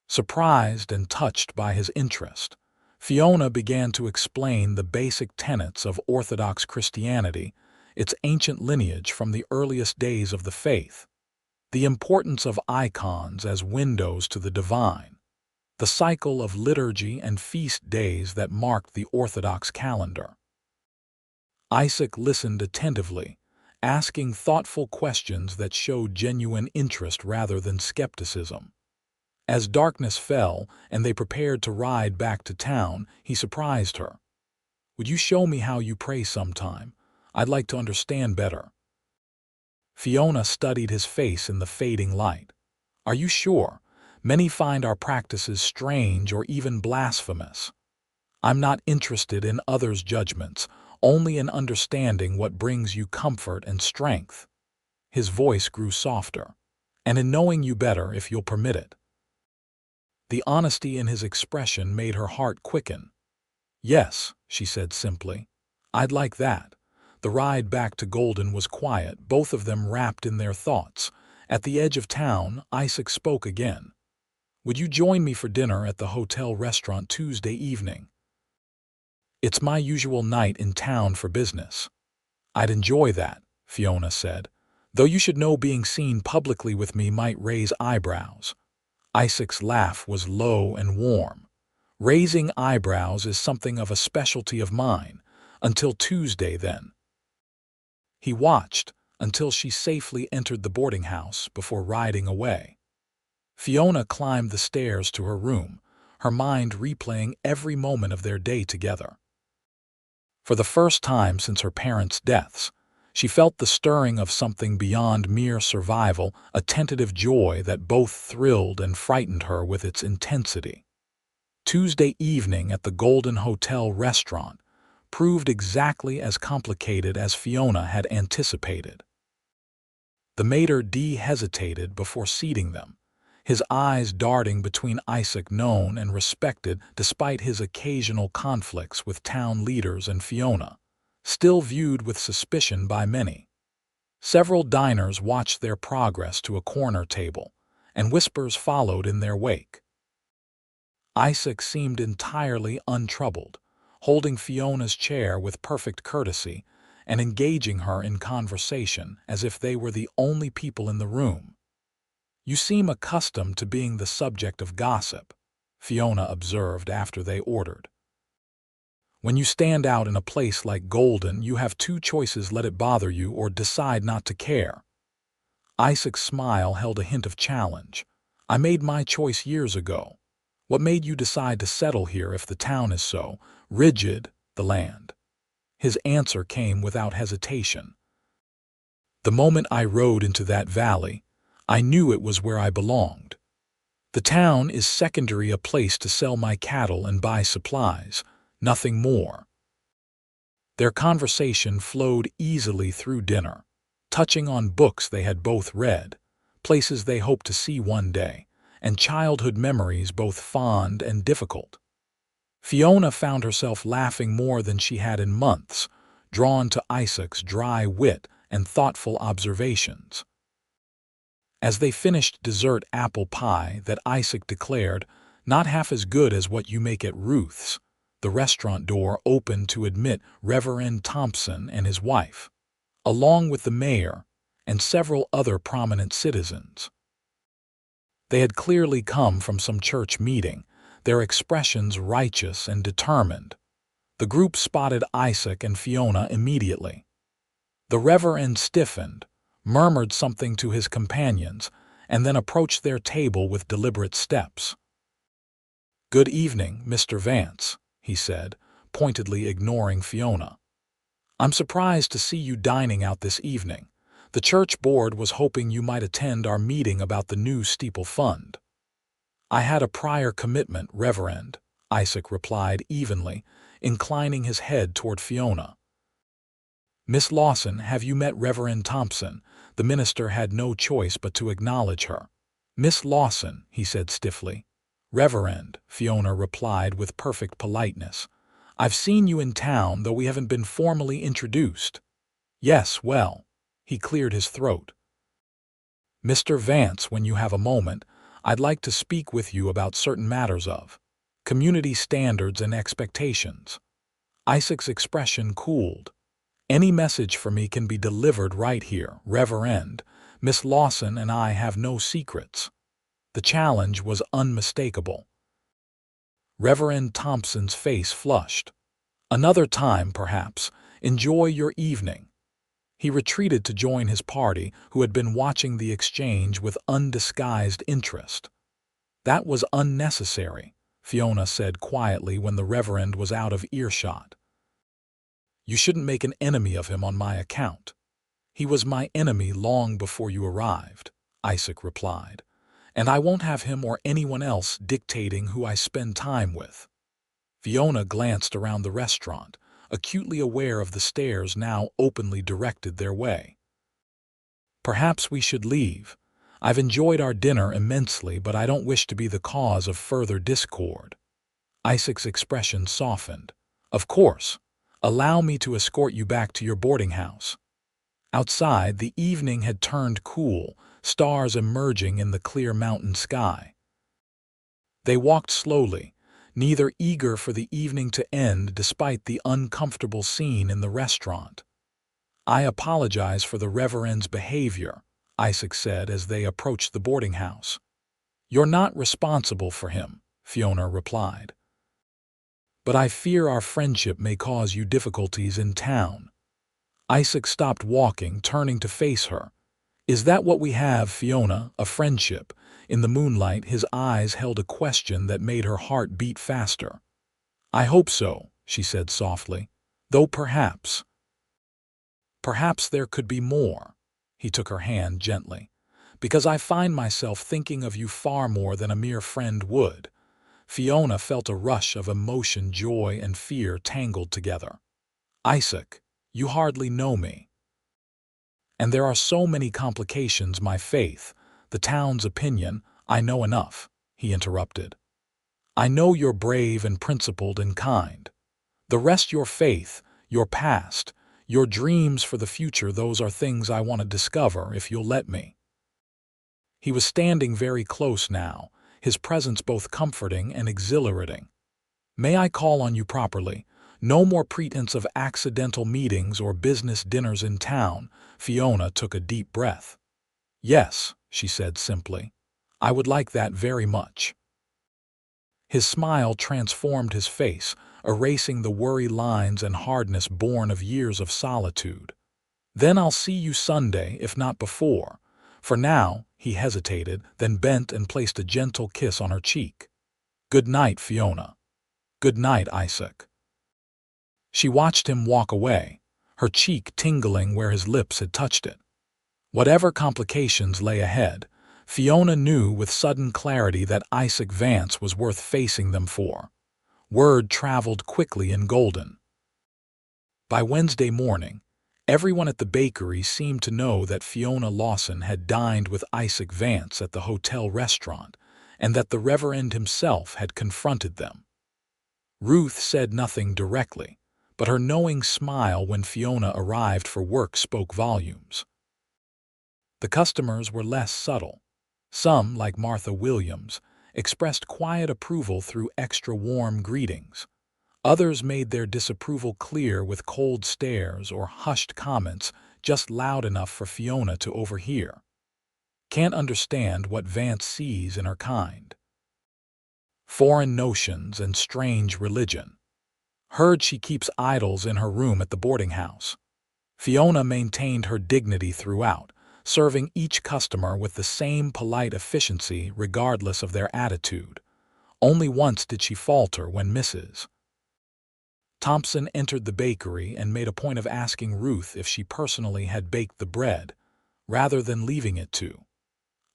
Surprised and touched by his interest, Fiona began to explain the basic tenets of Orthodox Christianity, its ancient lineage from the earliest days of the faith, the importance of icons as windows to the divine, the cycle of liturgy and feast days that marked the Orthodox calendar. Isaac listened attentively, asking thoughtful questions that showed genuine interest rather than skepticism. As darkness fell and they prepared to ride back to town, he surprised her. "Would you show me how you pray sometime? I'd like to understand better." Fiona studied his face in the fading light. "Are you sure? Many find our practices strange or even blasphemous. I'm not interested in others' judgments, only in understanding what brings you comfort and strength." His voice grew softer. "And in knowing you better, if you'll permit it." The honesty in his expression made her heart quicken. "Yes," she said simply. "I'd like that." The ride back to Golden was quiet, both of them wrapped in their thoughts. At the edge of town, Isaac spoke again. "Would you join me for dinner at the hotel restaurant Tuesday evening? It's my usual night in town for business." "I'd enjoy that," Fiona said, "though you should know being seen publicly with me might raise eyebrows." Isaac's laugh was low and warm. "Raising eyebrows is something of a specialty of mine. Until Tuesday, then." He watched until she safely entered the boarding house before riding away. Fiona climbed the stairs to her room, her mind replaying every moment of their day together. For the first time since her parents' deaths, she felt the stirring of something beyond mere survival, a tentative joy that both thrilled and frightened her with its intensity. Tuesday evening at the Golden Hotel restaurant proved exactly as complicated as Fiona had anticipated. The maitre d' hesitated before seating them, his eyes darting between Isaac, known and respected despite his occasional conflicts with town leaders, and Fiona, still viewed with suspicion by many. Several diners watched their progress to a corner table, and whispers followed in their wake. Isaac seemed entirely untroubled, holding Fiona's chair with perfect courtesy and engaging her in conversation as if they were the only people in the room. "You seem accustomed to being the subject of gossip," Fiona observed after they ordered. "When you stand out in a place like Golden, you have two choices: let it bother you or decide not to care." Isaac's smile held a hint of challenge. "I made my choice years ago. What made you decide to settle here if the town is so rigid, the land?" His answer came without hesitation. "The moment I rode into that valley, I knew it was where I belonged. The town is secondary, a place to sell my cattle and buy supplies, nothing more." Their conversation flowed easily through dinner, touching on books they had both read, places they hoped to see one day, and childhood memories both fond and difficult. Fiona found herself laughing more than she had in months, drawn to Isaac's dry wit and thoughtful observations. As they finished dessert apple pie that Isaac declared, "not half as good as what you make at Ruth's," the restaurant door opened to admit Reverend Thompson and his wife, along with the mayor and several other prominent citizens. They had clearly come from some church meeting, their expressions righteous and determined. The group spotted Isaac and Fiona immediately. The Reverend stiffened, murmured something to his companions, and then approached their table with deliberate steps. "Good evening, Mr. Vance," he said, pointedly ignoring Fiona. "I'm surprised to see you dining out this evening. The church board was hoping you might attend our meeting about the new steeple fund." "I had a prior commitment, Reverend," Isaac replied evenly, inclining his head toward Fiona. "Miss Lawson, have you met Reverend Thompson?" The minister had no choice but to acknowledge her. "Miss Lawson," he said stiffly. "Reverend," Fiona replied with perfect politeness. "I've seen you in town, though we haven't been formally introduced." "Yes, well." He cleared his throat. "Mr. Vance, when you have a moment, I'd like to speak with you about certain matters of community standards and expectations." Isaac's expression cooled. "Any message for me can be delivered right here, Reverend. Miss Lawson and I have no secrets." The challenge was unmistakable. Reverend Thompson's face flushed. "Another time, perhaps. Enjoy your evening." He retreated to join his party, who had been watching the exchange with undisguised interest. "That was unnecessary," Fiona said quietly when the Reverend was out of earshot. "You shouldn't make an enemy of him on my account." "He was my enemy long before you arrived," Isaac replied, "and I won't have him or anyone else dictating who I spend time with." Fiona glanced around the restaurant, acutely aware of the stares now openly directed their way. "Perhaps we should leave. I've enjoyed our dinner immensely, but I don't wish to be the cause of further discord." Isaac's expression softened. "Of course. Allow me to escort you back to your boarding house." Outside, the evening had turned cool, stars emerging in the clear mountain sky. They walked slowly, neither eager for the evening to end despite the uncomfortable scene in the restaurant. "I apologize for the Reverend's behavior," Isaac said as they approached the boarding house. "You're not responsible for him," Fiona replied. "But I fear our friendship may cause you difficulties in town." Isaac stopped walking, turning to face her. "Is that what we have, Fiona, a friendship?" In the moonlight, his eyes held a question that made her heart beat faster. "I hope so," she said softly, "though perhaps there could be more." He took her hand gently. "Because I find myself thinking of you far more than a mere friend would." Fiona felt a rush of emotion, joy, and fear tangled together. "Isaac, you hardly know me. And there are so many complications, my faith, the town's opinion." "I know enough," he interrupted. "I know you're brave and principled and kind. The rest, your faith, your past, your dreams for the future, those are things I want to discover if you'll let me." He was standing very close now, his presence both comforting and exhilarating. "May I call on you properly? No more pretense of accidental meetings or business dinners in town. Fiona took a deep breath. "Yes," she said simply. "I would like that very much." His smile transformed his face, erasing the worry lines and hardness born of years of solitude. "Then I'll see you Sunday, if not before. For now," he hesitated, then bent and placed a gentle kiss on her cheek. "Good night, Fiona." "Good night, Isaac." She watched him walk away, her cheek tingling where his lips had touched it. Whatever complications lay ahead, Fiona knew with sudden clarity that Isaac Vance was worth facing them for. Word traveled quickly in Golden. By Wednesday morning, everyone at the bakery seemed to know that Fiona Lawson had dined with Isaac Vance at the hotel restaurant, and that the Reverend himself had confronted them. Ruth said nothing directly, but her knowing smile when Fiona arrived for work spoke volumes. The customers were less subtle. Some, like Martha Williams, expressed quiet approval through extra warm greetings. Others made their disapproval clear with cold stares or hushed comments just loud enough for Fiona to overhear. "Can't understand what Vance sees in her kind. Foreign notions and strange religion. Heard she keeps idols in her room at the boarding house." Fiona maintained her dignity throughout, serving each customer with the same polite efficiency regardless of their attitude. Only once did she falter when Mrs. Thompson entered the bakery and made a point of asking Ruth if she personally had baked the bread, rather than leaving it to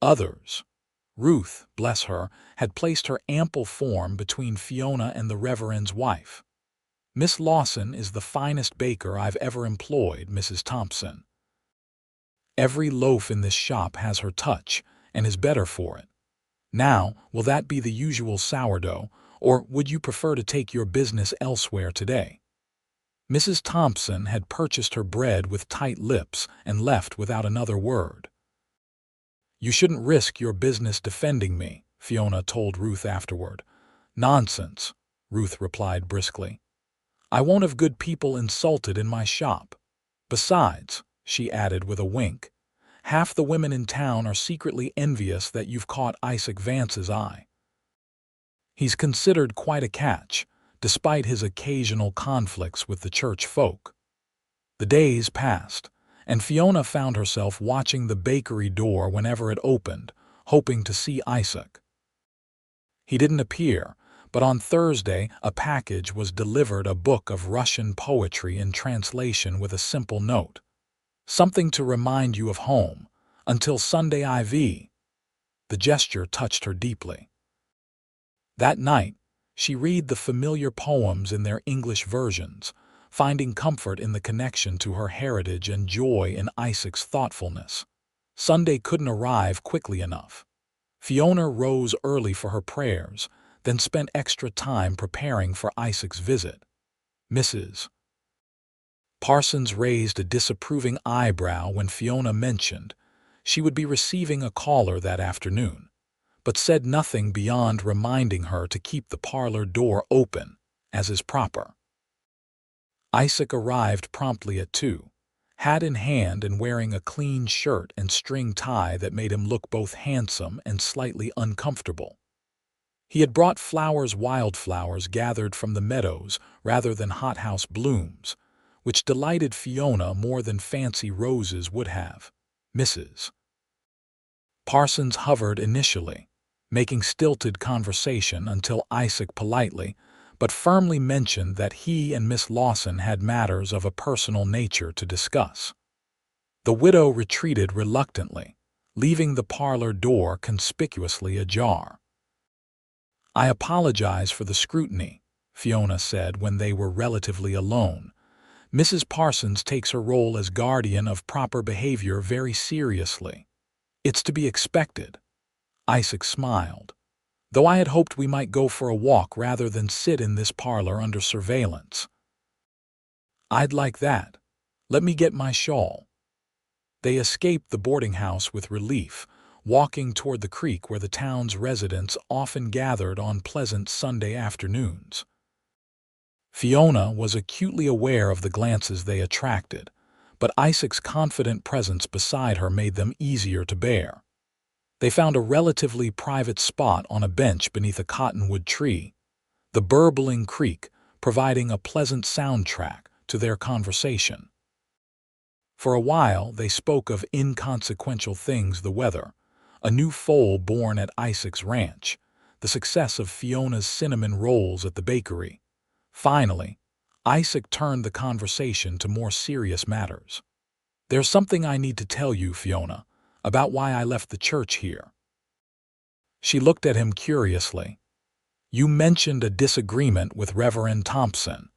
others. Ruth, bless her, had placed her ample form between Fiona and the Reverend's wife. "Miss Lawson is the finest baker I've ever employed, Mrs. Thompson. Every loaf in this shop has her touch, and is better for it. Now, will that be the usual sourdough, or would you prefer to take your business elsewhere today?" Mrs. Thompson had purchased her bread with tight lips and left without another word. "You shouldn't risk your business defending me," Fiona told Ruth afterward. "Nonsense," Ruth replied briskly. "I won't have good people insulted in my shop. Besides," she added with a wink, "half the women in town are secretly envious that you've caught Isaac Vance's eye. He's considered quite a catch, despite his occasional conflicts with the church folk." The days passed, and Fiona found herself watching the bakery door whenever it opened, hoping to see Isaac. He didn't appear, but on Thursday a package was delivered, a book of Russian poetry in translation with a simple note. "Something to remind you of home. Until Sunday IV." The gesture touched her deeply. That night, she read the familiar poems in their English versions, finding comfort in the connection to her heritage and joy in Isaac's thoughtfulness. Sunday couldn't arrive quickly enough. Fiona rose early for her prayers, then spent extra time preparing for Isaac's visit. Mrs. Parsons raised a disapproving eyebrow when Fiona mentioned she would be receiving a caller that afternoon, but said nothing beyond reminding her to keep the parlor door open, as is proper. Isaac arrived promptly at 2, hat in hand and wearing a clean shirt and string tie that made him look both handsome and slightly uncomfortable. He had brought wildflowers gathered from the meadows rather than hothouse blooms, which delighted Fiona more than fancy roses would have. Mrs. Parsons hovered initially, making stilted conversation until Isaac politely but firmly mentioned that he and Miss Lawson had matters of a personal nature to discuss. The widow retreated reluctantly, leaving the parlor door conspicuously ajar. "I apologize for the scrutiny," Fiona said when they were relatively alone. "Mrs. Parsons takes her role as guardian of proper behavior very seriously. It's to be expected." Isaac smiled. "Though I had hoped we might go for a walk rather than sit in this parlor under surveillance." "I'd like that. Let me get my shawl." They escaped the boarding house with relief, walking toward the creek where the town's residents often gathered on pleasant Sunday afternoons. Fiona was acutely aware of the glances they attracted, but Isaac's confident presence beside her made them easier to bear. They found a relatively private spot on a bench beneath a cottonwood tree, the burbling creek providing a pleasant soundtrack to their conversation. For a while they spoke of inconsequential things: the weather, a new foal born at Isaac's ranch, the success of Fiona's cinnamon rolls at the bakery. Finally, Isaac turned the conversation to more serious matters. "There's something I need to tell you, Fiona, about why I left the church here." She looked at him curiously. "You mentioned a disagreement with Reverend Thompson."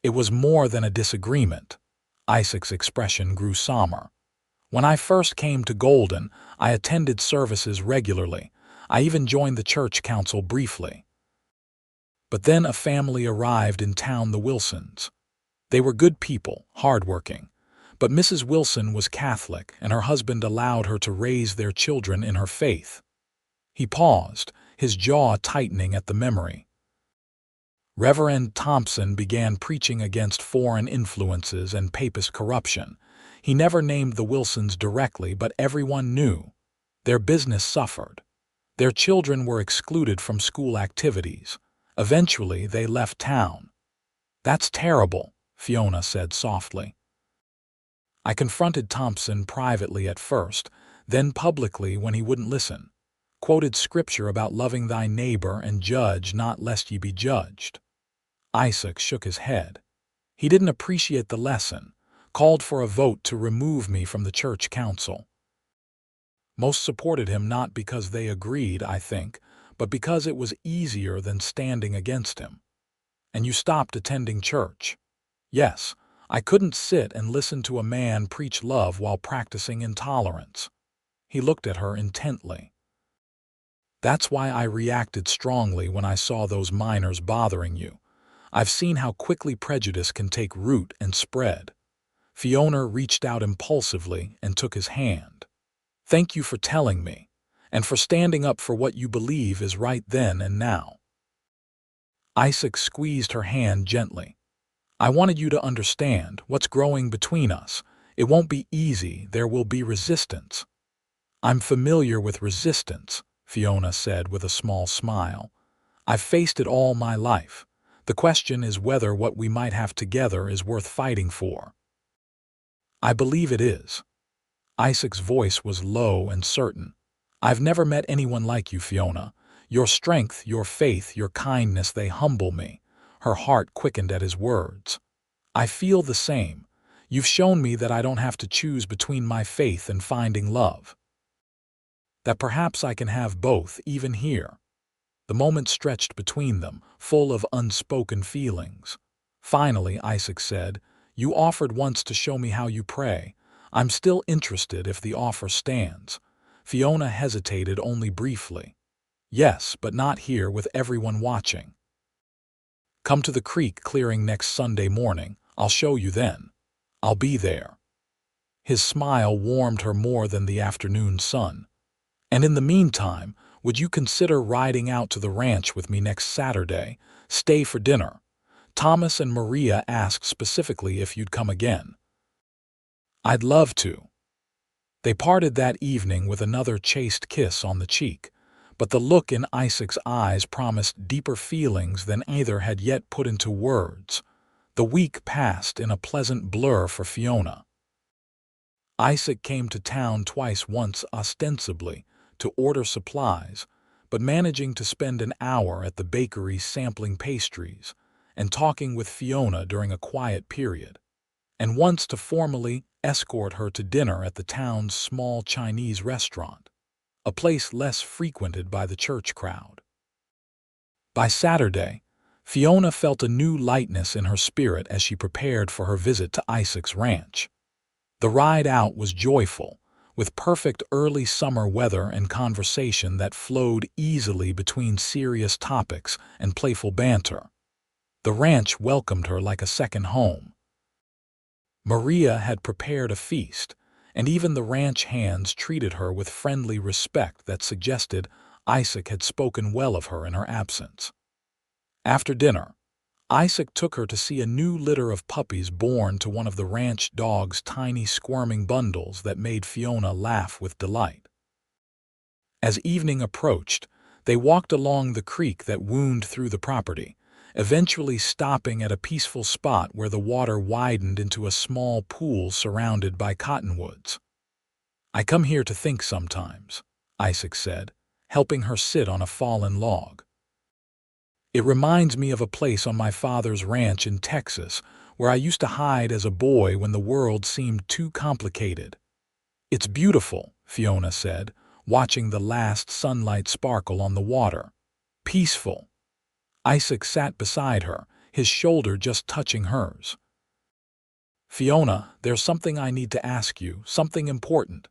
"It was more than a disagreement." Isaac's expression grew somber. "When I first came to Golden, I attended services regularly. I even joined the church council briefly. But then a family arrived in town, the Wilsons. They were good people, hardworking. But Mrs. Wilson was Catholic, and her husband allowed her to raise their children in her faith." He paused, his jaw tightening at the memory. "Reverend Thompson began preaching against foreign influences and papist corruption. He never named the Wilsons directly, but everyone knew. Their business suffered. Their children were excluded from school activities. Eventually, they left town." "That's terrible," Fiona said softly. "I confronted Thompson privately at first, then publicly when he wouldn't listen. Quoted scripture about loving thy neighbor and judge not lest ye be judged." Isaac shook his head. He didn't appreciate the lesson, called for a vote to remove me from the church council. Most supported him not because they agreed, I think, but because it was easier than standing against him. "And you stopped attending church?" "Yes, I couldn't sit and listen to a man preach love while practicing intolerance." He looked at her intently. "That's why I reacted strongly when I saw those minors bothering you. I've seen how quickly prejudice can take root and spread." Fiona reached out impulsively and took his hand. "Thank you for telling me, and for standing up for what you believe is right then and now." Isaac squeezed her hand gently. "I wanted you to understand what's growing between us. It won't be easy. There will be resistance." "I'm familiar with resistance," Fiona said with a small smile. "I've faced it all my life. The question is whether what we might have together is worth fighting for." "I believe it is." Isaac's voice was low and certain. "I've never met anyone like you, Fiona. Your strength, your faith, your kindness, they humble me." Her heart quickened at his words. "I feel the same. You've shown me that I don't have to choose between my faith and finding love. That perhaps I can have both, even here." The moment stretched between them, full of unspoken feelings. Finally, Isaac said, "You offered once to show me how you pray. I'm still interested if the offer stands." Fiona hesitated only briefly. "Yes, but not here with everyone watching. Come to the creek clearing next Sunday morning. I'll show you then. I'll be there." His smile warmed her more than the afternoon sun. "And in the meantime, would you consider riding out to the ranch with me next Saturday? Stay for dinner. Thomas and Maria asked specifically if you'd come again." "I'd love to." They parted that evening with another chaste kiss on the cheek, but the look in Isaac's eyes promised deeper feelings than either had yet put into words. The week passed in a pleasant blur for Fiona. Isaac came to town twice, once ostensibly to order supplies, but managing to spend an hour at the bakery sampling pastries and talking with Fiona during a quiet period, and once to formally escort her to dinner at the town's small Chinese restaurant, a place less frequented by the church crowd. By Saturday, Fiona felt a new lightness in her spirit as she prepared for her visit to Isaac's ranch. The ride out was joyful, with perfect early summer weather and conversation that flowed easily between serious topics and playful banter. The ranch welcomed her like a second home. Maria had prepared a feast, and even the ranch hands treated her with friendly respect that suggested Isaac had spoken well of her in her absence. After dinner, Isaac took her to see a new litter of puppies born to one of the ranch dog's tiny squirming bundles that made Fiona laugh with delight. As evening approached, they walked along the creek that wound through the property, eventually stopping at a peaceful spot where the water widened into a small pool surrounded by cottonwoods. "I come here to think sometimes," Isaac said, helping her sit on a fallen log. "It reminds me of a place on my father's ranch in Texas where I used to hide as a boy when the world seemed too complicated." "It's beautiful," Fiona said, watching the last sunlight sparkle on the water. "Peaceful." Isaac sat beside her, his shoulder just touching hers. "Fiona, there's something I need to ask you, something important."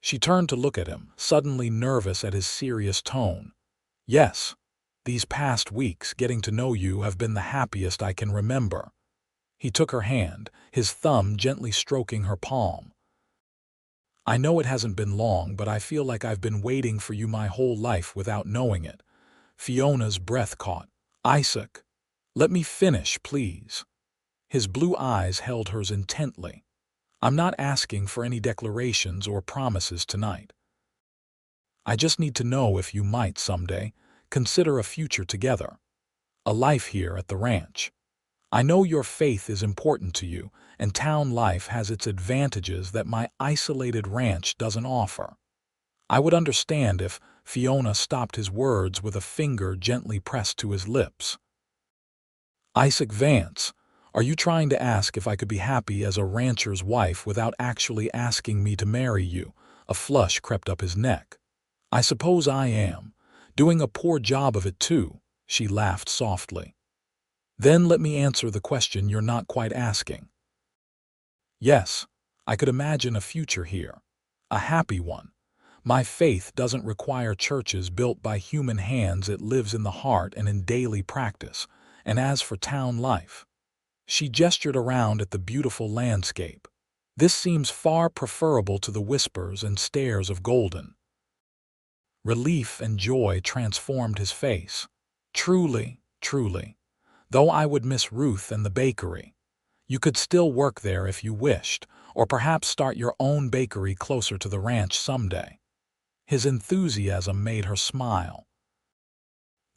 She turned to look at him, suddenly nervous at his serious tone. "Yes. These past weeks, getting to know you, have been the happiest I can remember." He took her hand, his thumb gently stroking her palm. "I know it hasn't been long, but I feel like I've been waiting for you my whole life without knowing it." Fiona's breath caught. "Isaac, let me finish, please." His blue eyes held hers intently. "I'm not asking for any declarations or promises tonight. I just need to know if you might someday consider a future together, a life here at the ranch. I know your faith is important to you, and town life has its advantages that my isolated ranch doesn't offer. I would understand if—" Fiona stopped his words with a finger gently pressed to his lips. "Isaac Vance, are you trying to ask if I could be happy as a rancher's wife without actually asking me to marry you?" A flush crept up his neck. "I suppose I am. Doing a poor job of it too," she laughed softly. "Then let me answer the question you're not quite asking. Yes, I could imagine a future here. A happy one. My faith doesn't require churches built by human hands, it lives in the heart and in daily practice. And as for town life," she gestured around at the beautiful landscape, "this seems far preferable to the whispers and stares of Golden." Relief and joy transformed his face. "Truly, truly. Though I would miss Ruth and the bakery. You could still work there if you wished, or perhaps start your own bakery closer to the ranch someday." His enthusiasm made her smile.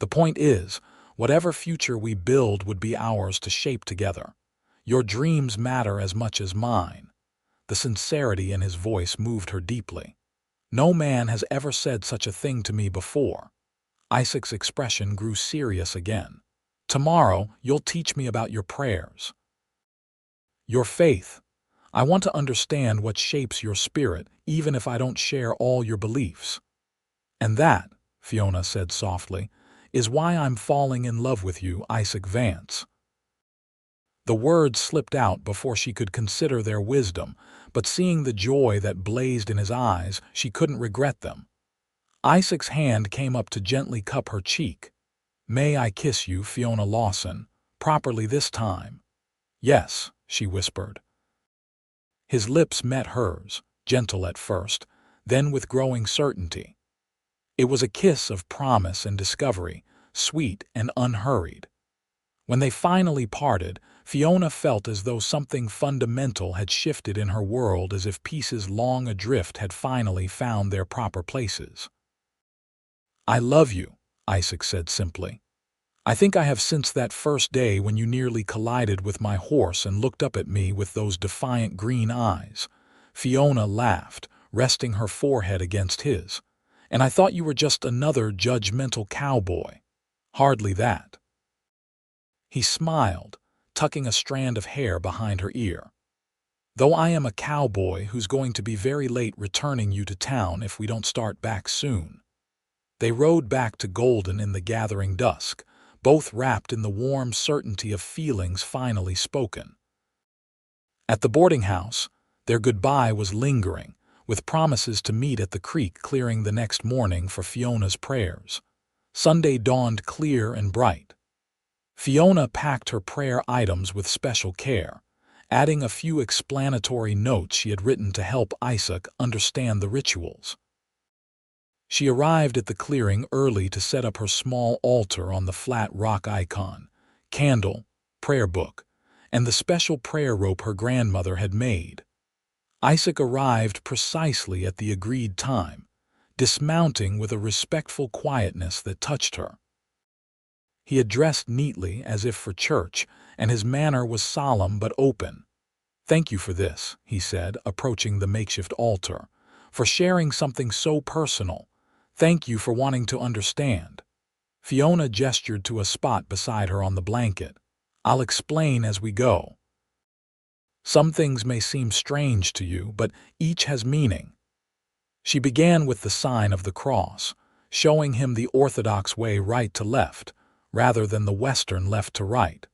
"The point is, whatever future we build would be ours to shape together. Your dreams matter as much as mine." The sincerity in his voice moved her deeply. "No man has ever said such a thing to me before." Isaac's expression grew serious again. "Tomorrow, you'll teach me about your prayers. Your faith. I want to understand what shapes your spirit, even if I don't share all your beliefs. And that," Fiona said softly, "is why I'm falling in love with you, Isaac Vance." The words slipped out before she could consider their wisdom, but seeing the joy that blazed in his eyes, she couldn't regret them. Isaac's hand came up to gently cup her cheek. "May I kiss you, Fiona Lawson, properly this time?" "Yes," she whispered. His lips met hers, gentle at first, then with growing certainty. It was a kiss of promise and discovery, sweet and unhurried. When they finally parted, Fiona felt as though something fundamental had shifted in her world, as if pieces long adrift had finally found their proper places. "I love you," Isaac said simply. "I think I have since that first day when you nearly collided with my horse and looked up at me with those defiant green eyes." Fiona laughed, resting her forehead against his. "And I thought you were just another judgmental cowboy." "Hardly that." He smiled, tucking a strand of hair behind her ear. "Though I am a cowboy who's going to be very late returning you to town if we don't start back soon." They rode back to Golden in the gathering dusk, both wrapped in the warm certainty of feelings finally spoken. At the boarding house, their goodbye was lingering, with promises to meet at the creek clearing the next morning for Fiona's prayers. Sunday dawned clear and bright. Fiona packed her prayer items with special care, adding a few explanatory notes she had written to help Isaac understand the rituals. She arrived at the clearing early to set up her small altar on the flat rock icon, candle, prayer book, and the special prayer rope her grandmother had made. Isaac arrived precisely at the agreed time, dismounting with a respectful quietness that touched her. He had dressed neatly as if for church, and his manner was solemn but open. "Thank you for this," he said, approaching the makeshift altar, "for sharing something so personal. Thank you for wanting to understand." Fiona gestured to a spot beside her on the blanket. "I'll explain as we go. Some things may seem strange to you, but each has meaning." She began with the sign of the cross, showing him the Orthodox way right to left, rather than the Western left to right.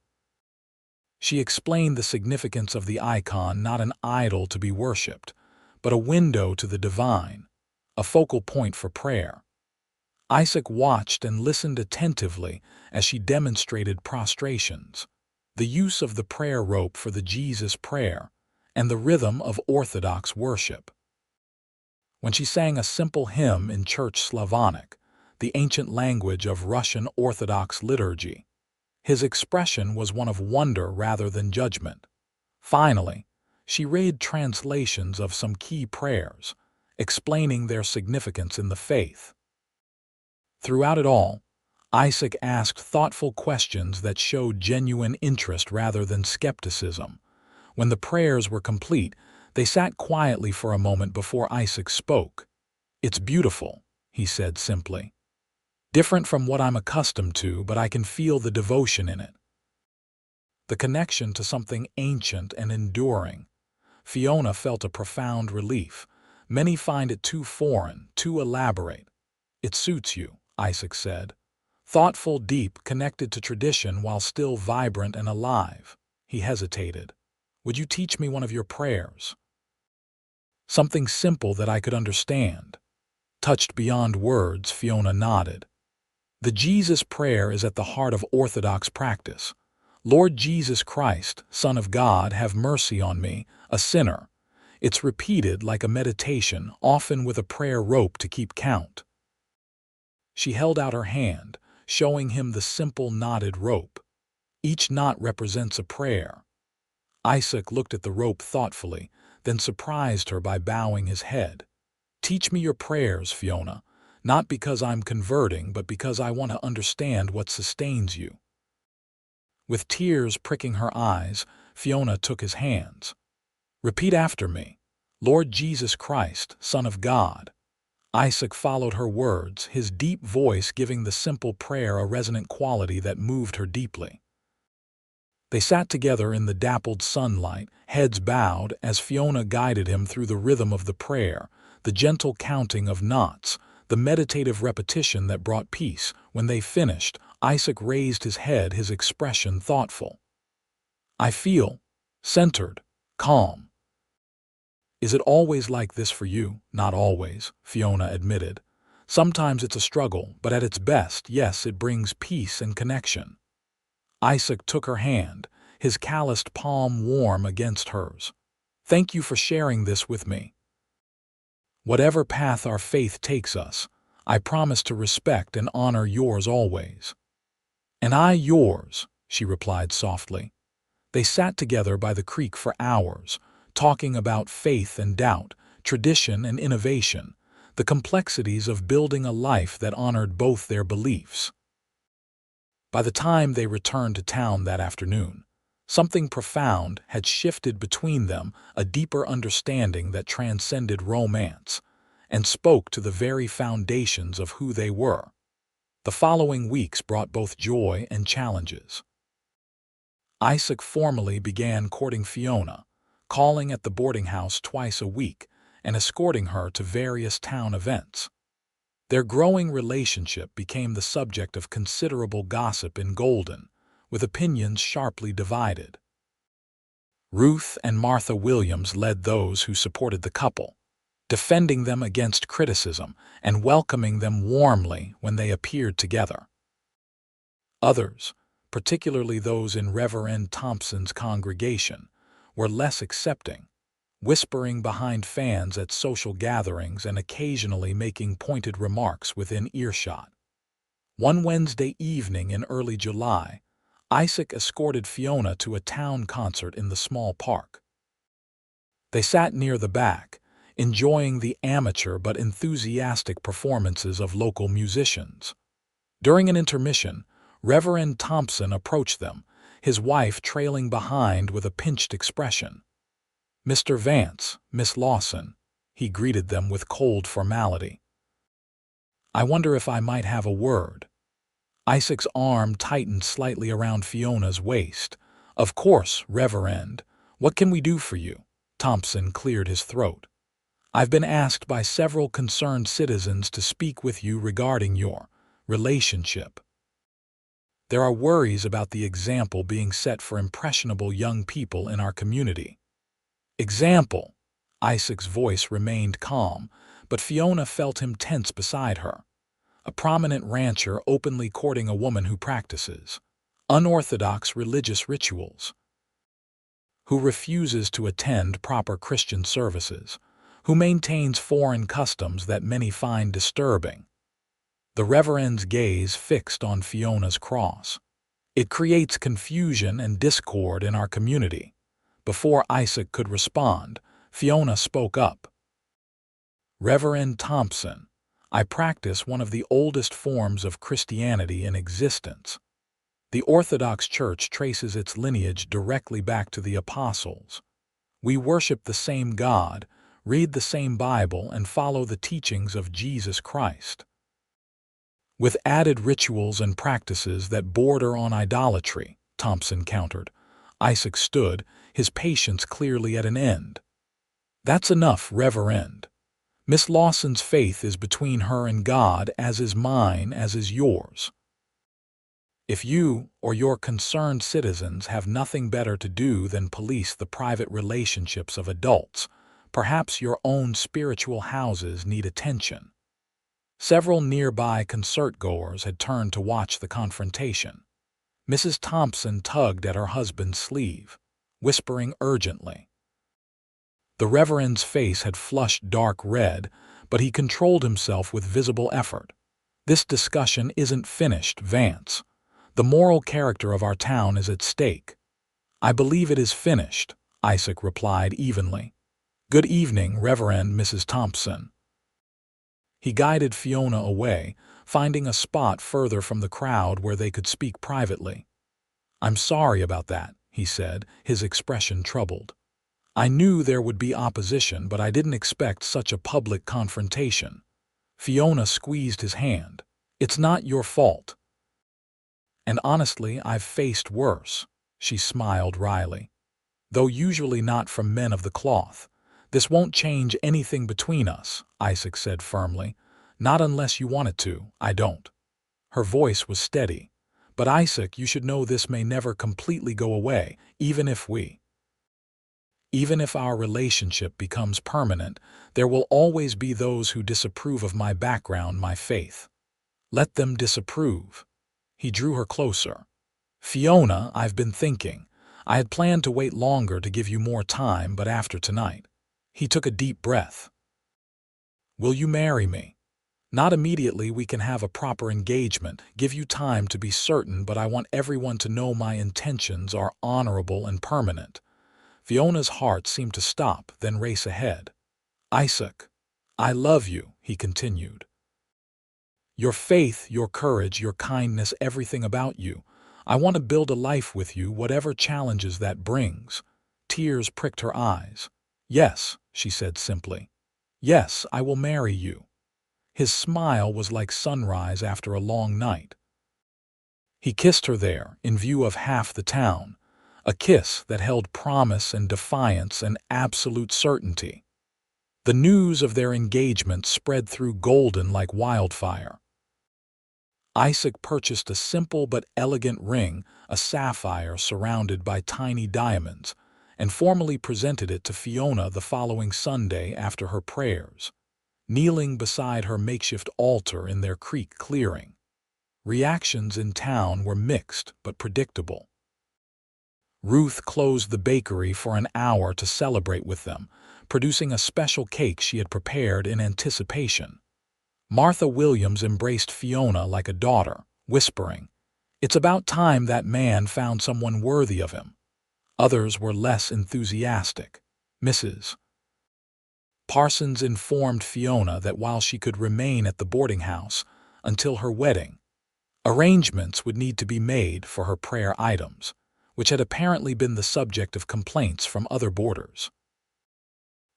She explained the significance of the icon, not an idol to be worshipped, but a window to the divine, a focal point for prayer. Isaac watched and listened attentively as she demonstrated prostrations, the use of the prayer rope for the Jesus prayer, and the rhythm of Orthodox worship. When she sang a simple hymn in Church Slavonic, the ancient language of Russian Orthodox liturgy, his expression was one of wonder rather than judgment. Finally, she read translations of some key prayers, explaining their significance in the faith. Throughout it all, Isaac asked thoughtful questions that showed genuine interest rather than skepticism. When the prayers were complete, they sat quietly for a moment before Isaac spoke. "It's beautiful," he said simply. "Different from what I'm accustomed to, but I can feel the devotion in it. The connection to something ancient and enduring." Fiona felt a profound relief. Many find it too foreign, too elaborate. "It suits you," Isaac said. "Thoughtful, deep, connected to tradition while still vibrant and alive." He hesitated. "Would you teach me one of your prayers? Something simple that I could understand." Touched beyond words, Fiona nodded. "The Jesus prayer is at the heart of Orthodox practice. Lord Jesus Christ, Son of God, have mercy on me, a sinner." It's repeated like a meditation, often with a prayer rope to keep count. She held out her hand, showing him the simple knotted rope. Each knot represents a prayer. Isaac looked at the rope thoughtfully, then surprised her by bowing his head. "Teach me your prayers, Fiona, not because I'm converting, but because I want to understand what sustains you." With tears pricking her eyes, Fiona took his hands. "Repeat after me. Lord Jesus Christ, Son of God." Isaac followed her words, his deep voice giving the simple prayer a resonant quality that moved her deeply. They sat together in the dappled sunlight, heads bowed, as Fiona guided him through the rhythm of the prayer, the gentle counting of knots, the meditative repetition that brought peace. When they finished, Isaac raised his head, his expression thoughtful. "I feel centered, calm." "Is it always like this for you?" "Not always," Fiona admitted. "Sometimes it's a struggle, but at its best, yes, it brings peace and connection." Isaac took her hand, his calloused palm warm against hers. "Thank you for sharing this with me. Whatever path our faith takes us, I promise to respect and honor yours always." "And I yours," she replied softly. They sat together by the creek for hours, talking about faith and doubt, tradition and innovation, the complexities of building a life that honored both their beliefs. By the time they returned to town that afternoon, something profound had shifted between them, a deeper understanding that transcended romance, and spoke to the very foundations of who they were. The following weeks brought both joy and challenges. Isaac formally began courting Fiona, calling at the boarding house twice a week and escorting her to various town events. Their growing relationship became the subject of considerable gossip in Golden, with opinions sharply divided. Ruth and Martha Williams led those who supported the couple, defending them against criticism and welcoming them warmly when they appeared together. Others, particularly those in Reverend Thompson's congregation, were less accepting, whispering behind fans at social gatherings and occasionally making pointed remarks within earshot. One Wednesday evening in early July, Isaac escorted Fiona to a town concert in the small park. They sat near the back, enjoying the amateur but enthusiastic performances of local musicians. During an intermission, Reverend Thompson approached them, his wife trailing behind with a pinched expression. "Mr. Vance, Miss Lawson," he greeted them with cold formality. "I wonder if I might have a word." Isaac's arm tightened slightly around Fiona's waist. "Of course, Reverend. What can we do for you?" Thompson cleared his throat. "I've been asked by several concerned citizens to speak with you regarding your relationship. There are worries about the example being set for impressionable young people in our community." "Example?" Isaac's voice remained calm, but Fiona felt him tense beside her. A prominent rancher openly courting a woman who practices unorthodox religious rituals, who refuses to attend proper Christian services, who maintains foreign customs that many find disturbing. The Reverend's gaze fixed on Fiona's cross. "It creates confusion and discord in our community." Before Isaac could respond, Fiona spoke up. "Reverend Thompson, I practice one of the oldest forms of Christianity in existence. The Orthodox Church traces its lineage directly back to the apostles. We worship the same God, read the same Bible, and follow the teachings of Jesus Christ, with added rituals and practices that border on idolatry," Thompson countered. Isaac stood, his patience clearly at an end. "That's enough, Reverend. Miss Lawson's faith is between her and God, as is mine, as is yours. If you or your concerned citizens have nothing better to do than police the private relationships of adults, perhaps your own spiritual houses need attention." Several nearby concert-goers had turned to watch the confrontation. Mrs. Thompson tugged at her husband's sleeve, whispering urgently. The Reverend's face had flushed dark red, but he controlled himself with visible effort. "This discussion isn't finished, Vance. The moral character of our town is at stake." "I believe it is finished," Isaac replied evenly. "Good evening, Reverend Mrs. Thompson." He guided Fiona away, finding a spot further from the crowd where they could speak privately. "I'm sorry about that," he said, his expression troubled. "I knew there would be opposition, but I didn't expect such a public confrontation." Fiona squeezed his hand. "It's not your fault. And honestly, I've faced worse." She smiled wryly. "Though usually not from men of the cloth. This won't change anything between us," Isaac said firmly. "Not unless you want it to, I don't." Her voice was steady. "But Isaac, you should know this may never completely go away, even if our relationship becomes permanent, there will always be those who disapprove of my background, my faith. Let them disapprove." He drew her closer. "Fiona, I've been thinking. I had planned to wait longer to give you more time, but after tonight." He took a deep breath. "Will you marry me? Not immediately, we can have a proper engagement, give you time to be certain, but I want everyone to know my intentions are honorable and permanent." Fiona's heart seemed to stop, then race ahead. "Isaac, I love you," he continued. "Your faith, your courage, your kindness, everything about you. I want to build a life with you, whatever challenges that brings." Tears pricked her eyes. "Yes," she said simply. "Yes, I will marry you." His smile was like sunrise after a long night. He kissed her there, in view of half the town, a kiss that held promise and defiance and absolute certainty. The news of their engagement spread through Golden like wildfire. Isaac purchased a simple but elegant ring, a sapphire surrounded by tiny diamonds, and formally presented it to Fiona the following Sunday after her prayers, kneeling beside her makeshift altar in their creek clearing. Reactions in town were mixed but predictable. Ruth closed the bakery for an hour to celebrate with them, producing a special cake she had prepared in anticipation. Martha Williams embraced Fiona like a daughter, whispering, It's about time that man found someone worthy of him. Others were less enthusiastic. Mrs. Parsons informed Fiona that while she could remain at the boarding house until her wedding, arrangements would need to be made for her prayer items, which had apparently been the subject of complaints from other boarders.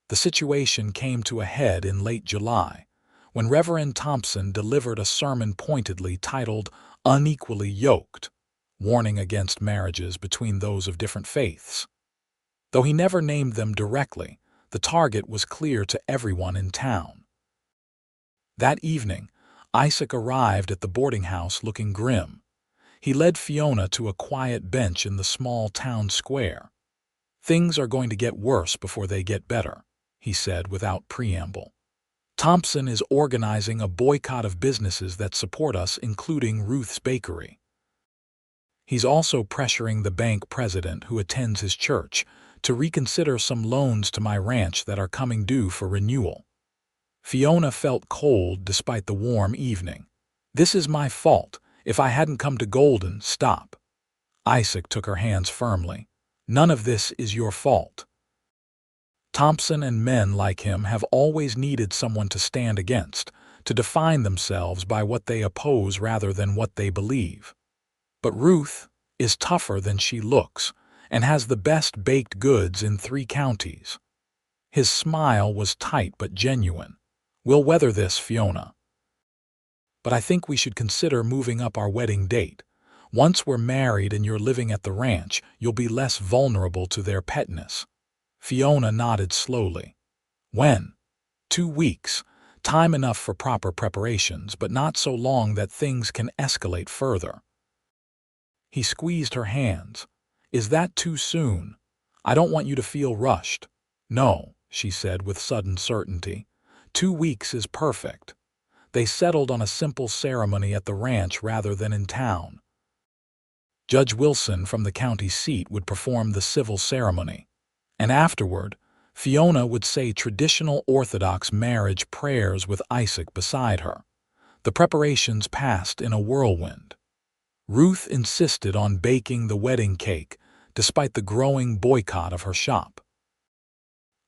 The situation came to a head in late July, when Reverend Thompson delivered a sermon pointedly titled "Unequally Yoked," warning against marriages between those of different faiths. Though he never named them directly, the target was clear to everyone in town. That evening, Isaac arrived at the boarding house looking grim. He led Fiona to a quiet bench in the small town square. "Things are going to get worse before they get better," he said without preamble. "Thompson is organizing a boycott of businesses that support us, including Ruth's Bakery. He's also pressuring the bank president who attends his church to reconsider some loans to my ranch that are coming due for renewal." Fiona felt cold despite the warm evening. "This is my fault. If I hadn't come to Golden, stop." Isaac took her hands firmly. "None of this is your fault. Thompson and men like him have always needed someone to stand against, to define themselves by what they oppose rather than what they believe. But Ruth is tougher than she looks and has the best baked goods in 3 counties. His smile was tight but genuine. "We'll weather this, Fiona. But I think we should consider moving up our wedding date. Once we're married and you're living at the ranch, you'll be less vulnerable to their pettiness." Fiona nodded slowly. "When?" 2 weeks. Time enough for proper preparations, but not so long that things can escalate further." He squeezed her hands. "Is that too soon? I don't want you to feel rushed." "No," she said with sudden certainty. 2 weeks is perfect." They settled on a simple ceremony at the ranch rather than in town. Judge Wilson from the county seat would perform the civil ceremony, and afterward, Fiona would say traditional Orthodox marriage prayers with Isaac beside her. The preparations passed in a whirlwind. Ruth insisted on baking the wedding cake, despite the growing boycott of her shop.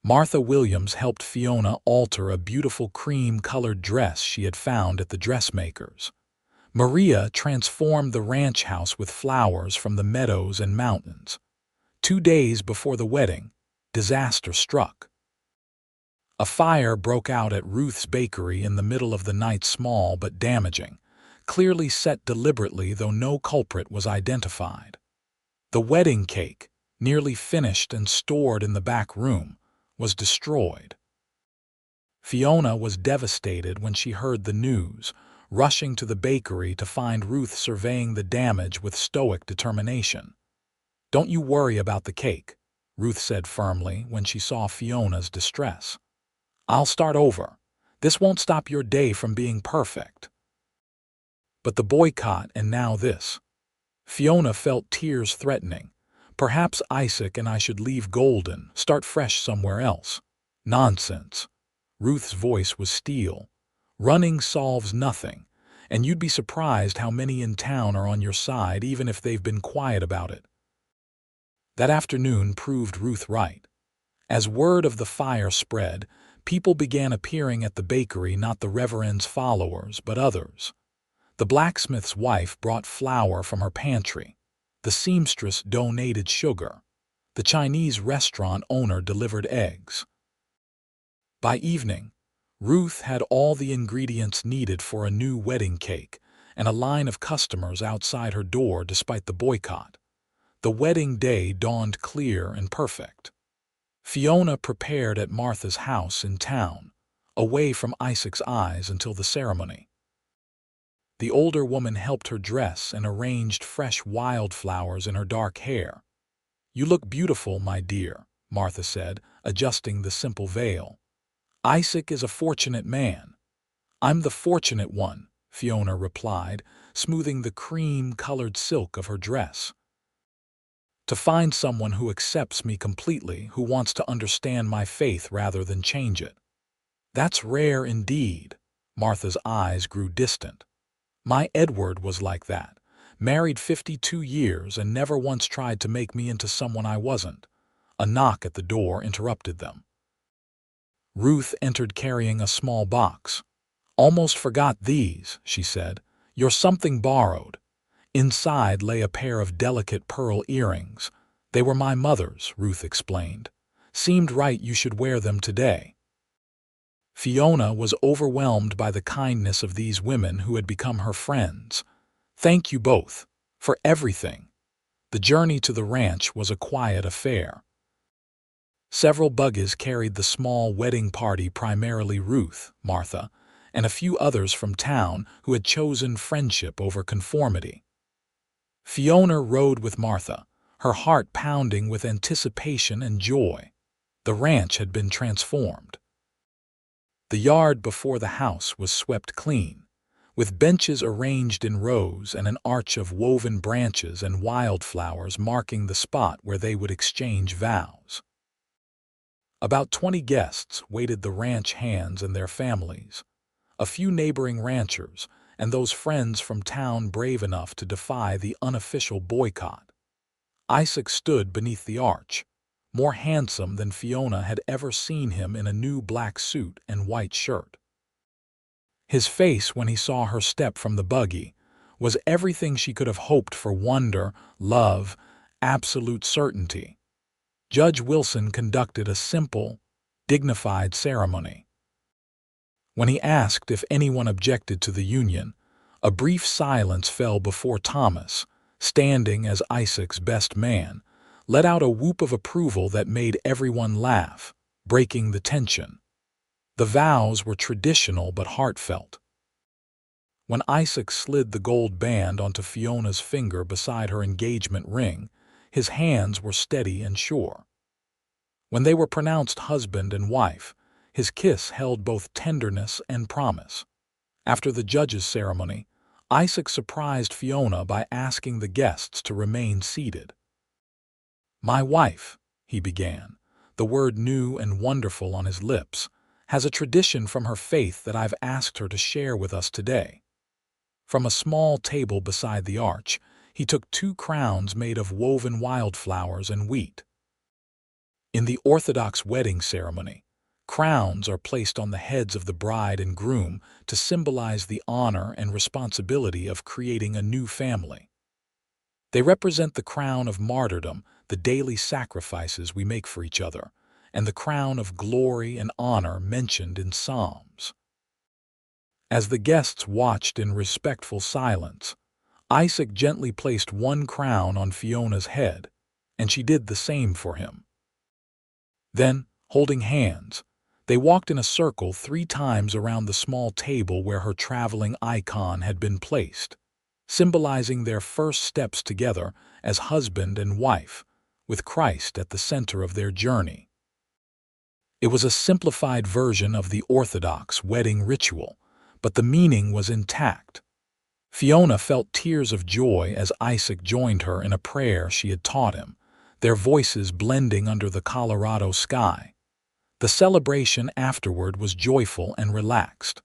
Martha Williams helped Fiona alter a beautiful cream-colored dress she had found at the dressmaker's. Maria transformed the ranch house with flowers from the meadows and mountains. 2 days before the wedding, disaster struck. A fire broke out at Ruth's Bakery in the middle of the night, small but damaging, clearly set deliberately though no culprit was identified. The wedding cake, nearly finished and stored in the back room, was destroyed. Fiona was devastated when she heard the news, rushing to the bakery to find Ruth surveying the damage with stoic determination. "Don't you worry about the cake," Ruth said firmly when she saw Fiona's distress. "I'll start over. This won't stop your day from being perfect." But the boycott and now this. Fiona felt tears threatening. "Perhaps Isaac and I should leave Golden, start fresh somewhere else." "Nonsense." Ruth's voice was steel. "Running solves nothing, and you'd be surprised how many in town are on your side even if they've been quiet about it." That afternoon proved Ruth right. As word of the fire spread, people began appearing at the bakery, not the Reverend's followers, but others. The blacksmith's wife brought flour from her pantry. The seamstress donated sugar. The Chinese restaurant owner delivered eggs. By evening, Ruth had all the ingredients needed for a new wedding cake and a line of customers outside her door despite the boycott. The wedding day dawned clear and perfect. Fiona prepared at Martha's house in town, away from Isaac's eyes until the ceremony. The older woman helped her dress and arranged fresh wildflowers in her dark hair. "You look beautiful, my dear," Martha said, adjusting the simple veil. "Isaac is a fortunate man." "I'm the fortunate one," Fiona replied, smoothing the cream-colored silk of her dress. "To find someone who accepts me completely, who wants to understand my faith rather than change it." "That's rare indeed." Martha's eyes grew distant. "My Edward was like that. Married 52 years and never once tried to make me into someone I wasn't. A knock at the door interrupted them. Ruth entered carrying a small box. "Almost forgot these," she said. "You're something borrowed." Inside lay a pair of delicate pearl earrings. "They were my mother's," Ruth explained. "Seemed right you should wear them today." Fiona was overwhelmed by the kindness of these women who had become her friends. "Thank you both for everything." The journey to the ranch was a quiet affair. Several buggies carried the small wedding party, primarily Ruth, Martha, and a few others from town who had chosen friendship over conformity. Fiona rode with Martha, her heart pounding with anticipation and joy. The ranch had been transformed. The yard before the house was swept clean, with benches arranged in rows and an arch of woven branches and wildflowers marking the spot where they would exchange vows. About 20 guests waited the ranch hands and their families, a few neighboring ranchers, and those friends from town brave enough to defy the unofficial boycott. Isaac stood beneath the arch, more handsome than Fiona had ever seen him in a new black suit and white shirt. His face, when he saw her step from the buggy, was everything she could have hoped for: wonder, love, absolute certainty. Judge Wilson conducted a simple, dignified ceremony. When he asked if anyone objected to the union, a brief silence fell before Thomas, standing as Isaac's best man, let out a whoop of approval that made everyone laugh, breaking the tension. The vows were traditional but heartfelt. When Isaac slid the gold band onto Fiona's finger beside her engagement ring, his hands were steady and sure. When they were pronounced husband and wife, his kiss held both tenderness and promise. After the judge's ceremony, Isaac surprised Fiona by asking the guests to remain seated. "My wife," he began, the word new and wonderful on his lips, "has a tradition from her faith that I've asked her to share with us today." From a small table beside the arch, he took 2 crowns made of woven wildflowers and wheat. In the Orthodox wedding ceremony, crowns are placed on the heads of the bride and groom to symbolize the honor and responsibility of creating a new family. They represent the crown of martyrdom, the daily sacrifices we make for each other, and the crown of glory and honor mentioned in Psalms. As the guests watched in respectful silence, Isaac gently placed 1 crown on Fiona's head, and she did the same for him. Then, holding hands, they walked in a circle 3 times around the small table where her traveling icon had been placed, symbolizing their first steps together as husband and wife, with Christ at the center of their journey. It was a simplified version of the Orthodox wedding ritual, but the meaning was intact. Fiona felt tears of joy as Isaac joined her in a prayer she had taught him, their voices blending under the Colorado sky. The celebration afterward was joyful and relaxed.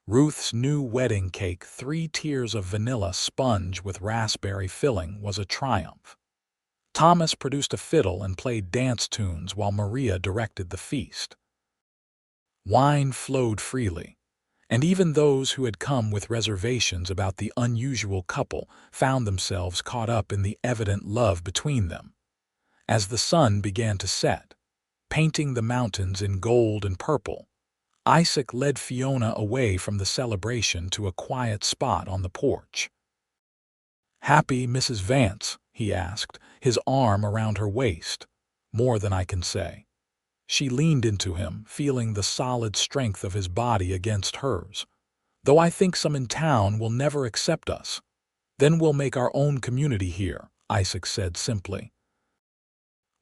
Ruth's new wedding cake, 3 tiers of vanilla sponge with raspberry filling, was a triumph. Thomas produced a fiddle and played dance tunes while Maria directed the feast. Wine flowed freely, and even those who had come with reservations about the unusual couple found themselves caught up in the evident love between them. As the sun began to set, painting the mountains in gold and purple, Isaac led Fiona away from the celebration to a quiet spot on the porch. "Happy, Mrs. Vance?" he asked, his arm around her waist. "More than I can say." She leaned into him, feeling the solid strength of his body against hers. "Though I think some in town will never accept us. Then we'll make our own community here," Isaac said simply.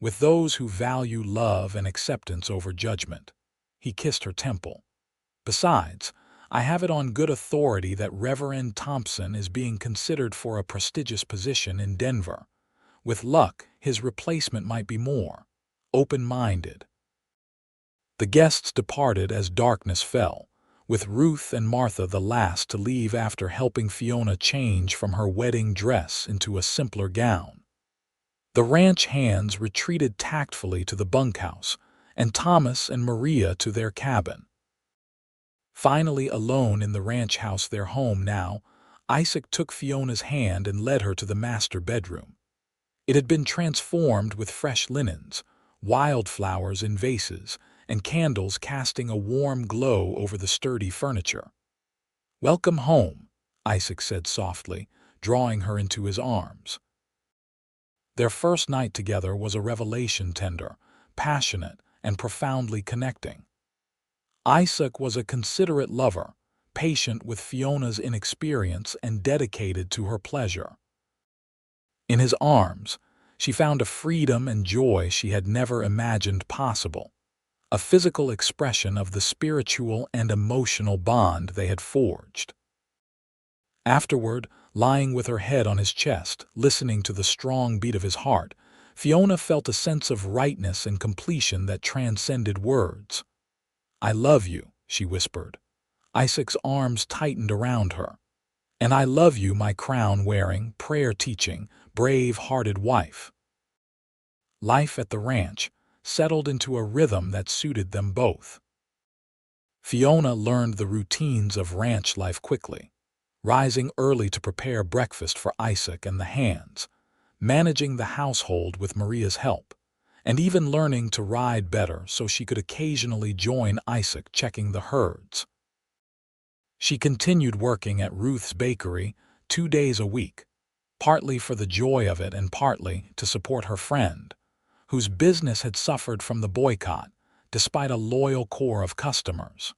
"With those who value love and acceptance over judgment." He kissed her temple. "Besides, I have it on good authority that Reverend Thompson is being considered for a prestigious position in Denver. With luck, his replacement might be more open-minded." The guests departed as darkness fell, with Ruth and Martha the last to leave after helping Fiona change from her wedding dress into a simpler gown. The ranch hands retreated tactfully to the bunkhouse, and Thomas and Maria to their cabin. Finally alone in the ranch house, their home now, Isaac took Fiona's hand and led her to the master bedroom. It had been transformed with fresh linens, wildflowers in vases, and candles casting a warm glow over the sturdy furniture. "Welcome home," Isaac said softly, drawing her into his arms. Their first night together was a revelation, tender, passionate, and profoundly connecting. Isaac was a considerate lover, patient with Fiona's inexperience and dedicated to her pleasure. In his arms, she found a freedom and joy she had never imagined possible, a physical expression of the spiritual and emotional bond they had forged. Afterward, lying with her head on his chest, listening to the strong beat of his heart, Fiona felt a sense of rightness and completion that transcended words. "I love you," she whispered. Isaac's arms tightened around her. "And I love you, my crown-wearing, prayer-teaching, brave-hearted wife." Life at the ranch settled into a rhythm that suited them both. Fiona learned the routines of ranch life quickly, rising early to prepare breakfast for Isaac and the hands, managing the household with Maria's help, and even learning to ride better so she could occasionally join Isaac checking the herds. She continued working at Ruth's bakery 2 days a week, partly for the joy of it and partly to support her friend, whose business had suffered from the boycott despite a loyal core of customers.